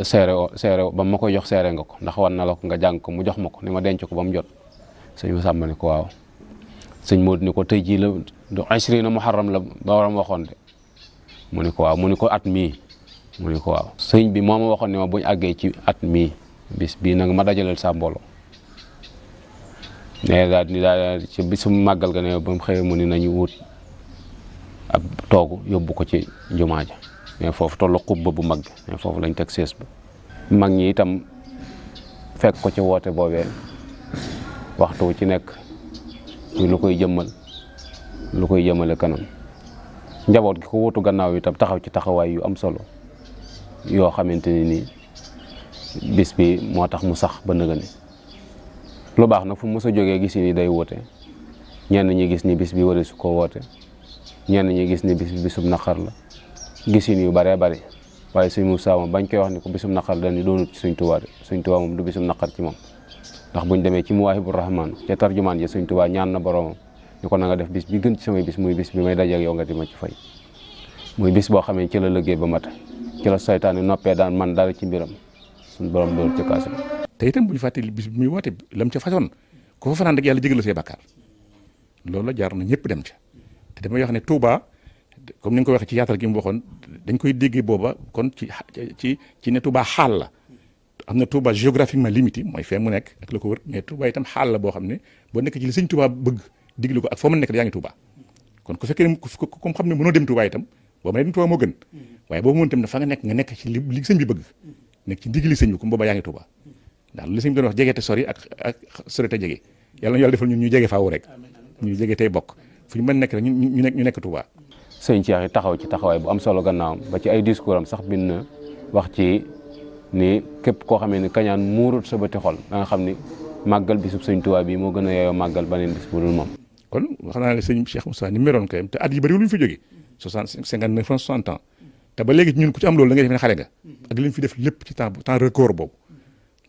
S10: seere ba ma koy jox seere nga ko ndax wan na la ko nga jàng ko mu jox ma ko ni ma denc ko ba mu jot sëñ Masamba ne ko waaw sëñ Modou ni ko tey jii la du ashrina muharram la borom waxoon de mu ni ko waaw mu ni ko at mii mu ni ko waaw sëñ bi moo ma waxoon ne ma buñ àggee ci at mii bis bii nag ma dajaleel sa mbooloo ne daal ci bisu màggal ga ne ba mu xëyee mu ni nañu wut ab toogu yóbbu ko ci jumaa ja mais foofu tollu xubba bu mag mais foofu lañ teg sées ba mag ñi itam fekk ko ci woote boobee waxtu ci nekk lu koy jëmmal lu koy jëmale kanam njaboot gi ko wutu gannaaw itam taxaw ci taxawaay yu am solo yoo xamante ni nii bis bi moo tax mu sax ba nëgëni lu baax nag fu mos a jógee gis ni day woote ñenn ñi gis ni bis bi wari su ko woote ñenn ñi gis ni bis bi bisum naqar la gisin yu baree bari waaye sëñ Moussa moom bañ koy wax ni ko bisum naqar dañu doonut ci Sëñ Tuubaa de Sëñ Tuubaa moom du bisum naqar ci moom ndax buñ demee ci Muwaahibur Rahmaan ca tarjumaan ja Sëñ Tuubaa ñaan na boromam ni ko na nga def bis bi gën ci samay bis muy bis bi may dajeek yow nga di ma ci fay muy bis boo xamee ci la liggéey ba mate ci la saytaane noppee daan man dara ci mbiram suñ borom doon ci kaase
S8: te itam bu ñu fàttali bis bi muy woote lam ca façon ko fa fanaan rek yàlla jégal la say bàkkaar loolu la jaar na ñëpp dem ca te damay wax ne Touba comme ni nga ko waxee ci yaatal gi mu waxoon dañ koy déggee booba kon ci ne Touba xaal la am na Touba géographiquement limité mooy fee mu nekk ak la ko wër mais Touba itam xaal la boo xam ne boo nekk ci li sëñ Touba bëgg diglu ko ak foo mën nekk yaa ngi Touba kon ku fekkee ne comme xam ne mënoo dem Touba itam boo mënee dem Touba moo gën waaye boo mënoon itam fa nga nekk ci li sëñ bi bëgg nekk ci ndigli sëñ bi comme booba yaa ngi Touba ndax li sëñ bi doon wax jege te sori ak sori te jege yàlla na yàlla defal ñun ñu jege faaw rek ñu jege tey bokk fu ñu mën nekk rek ñu nekk Touba.
S10: sëñ Cheikh yi taxaw ci taxawaay bu am solo gannaawam ba ci ay discours am sax bind na wax ci ni képp koo xamee ni kañaan muurut sa bëti xol da nga xam ni màggal bisub sëñ Touba bi moo gën a yeyoo màggal baneen bis bu dul moom.
S8: kon wax naa ne sëñ Cheikh Moussa ni meroon kayam te at yi bëri lu ñu fi jógee 59 ans 60 ans te ba léegi ñun ku ci am loolu da ngay def ne xale nga ak li ñu fi def lépp ci temps record boobu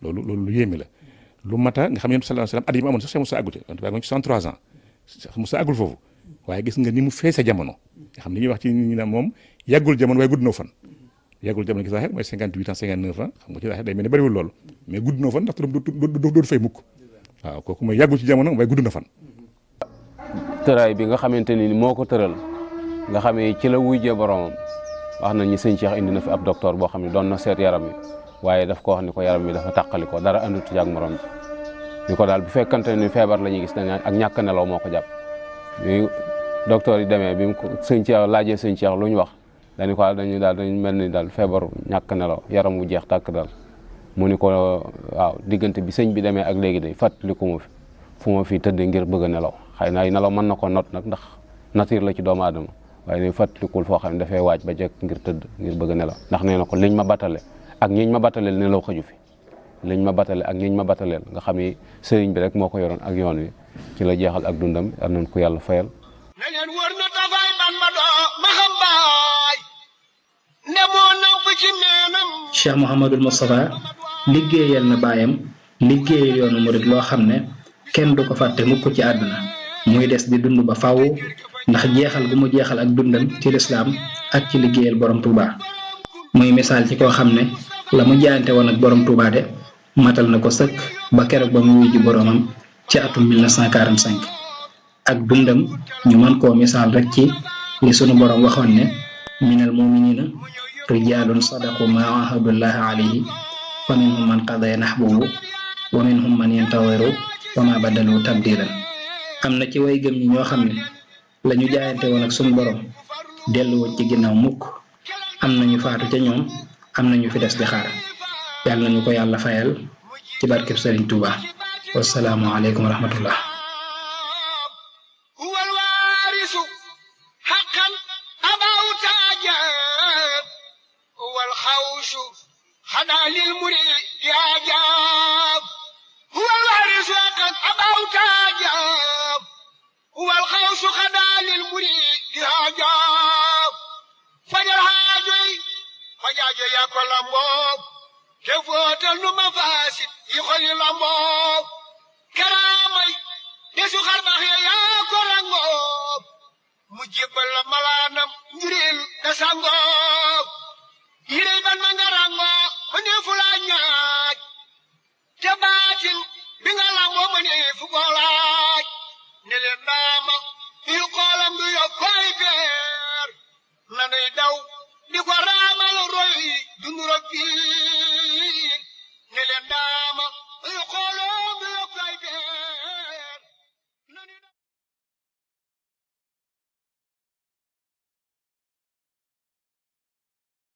S8: loolu lu yéeme la lu mata nga xam ne sallallahu alayhi wasallam at yi mu amoon sax Cheikh Moussa àggute wante baa ci 63 ans Cheikh Moussa àggul foofu waaye gis nga ni mu feese jamono nga xam ni ñuy wax ci nit ñi naan moom yàggul jamono waaye gudd na fan yàggul jamono gis nga mooy 58 ans 59 ans xam nga ci day mel ne bëriwul loolu mais gudd na fan ndax du fay mukk waaw kooku mooy yàggul ci jamono waaye gudd na fan.
S10: tëraay bi nga xamante ni moo ko tëral nga xamee ci la wujjee boromam wax nañ ni sëñ Cheikh indi na fi ab docteur boo xam ne doon na seet yaram wi waaye daf ko wax ni ko yaram wi dafa tàqali ko dara andut ci ak morom ji ni ko daal bu fekkante ni feebar la ñuy gis dañ ak ñàkk nelaw moo ko jàpp bi docteur yi demee bi mu ko sëñ Cheikh laajee sëñ Cheikh lu ñu wax dañu ko dañu mel ni daal feebaru ñàkk nelaw yaram wu jeex tàkk daal mu ni ko waaw diggante bi sëñ bi demee ak léegi day fàttaliku ma fi fu ma fi tëdd ngir bëgg a nelaw xëy na ay nelaw mën na ko not nag ndax nature la ci doomu aadama waaye ni fàttalikul foo xam ne dafay waaj ba jekk ngir tëdd ngir bëgg a nelaw ndax nee na ko liñ ma battale ak ñiñ ma battaleel nelaw xaju fi liñ ma battale ak ñiñ ma battaleel nga xam ni sëriñ bi rek moo ko yoroon ak yoon wi ci la jeexal ak dundam yal nañ ko yàlla fayal.
S13: na leen wóor na dafay ban ma doo ma xam baay ne moo namp ci meenam.
S12: Cheikh Mouhamadul Moustapha liggéeyal na baayam liggéeyal yoonu murid loo xam ne kenn du ko fàtte mukk ci àdduna muy des di dund ba faw ndax jeexal gu mu jeexal ak dundam ci lislaam ak ci liggéeyal borom Touba muy misaal ci koo xam ne la mu jaayante woon ak borom Touba de matal na ko sëkk ba keroog ba mu wuy ji boromam ci atum 1945 ak dundam ñu mën koo misaal rek ci li sunu borom waxoon ne minal muminina rijaalun sadaqu ma ahadullahi alayhi wa minhum man qadaya nahbahu wa minhum man yantadiru wa ma badalu tabdilan am na ci way gëm ñi ñoo xam ne la ñu jaayante woon ak sunu borom delluwoon ci ginnaaw mukk am nañu faatu ca ñoom am nañu fi des di xaar yàlla nañu ko yàlla fayal ci barkeb Sëriñ Tuuba wassalaamu aleykum wa rahmatullah
S13: fajaajo yaa ko lamboo te footal nu ma faasit yi xoli lamboo karaamay desu xarbax ya yaa ko rangoo mu jébbal la malaanam njuril da sangoo yirey ban ma nga rangoo ma ne fu laa ñaaj te baatin bi nga lamboo ma ne fu ko laaj daw di ko raamal roy dundu rok fii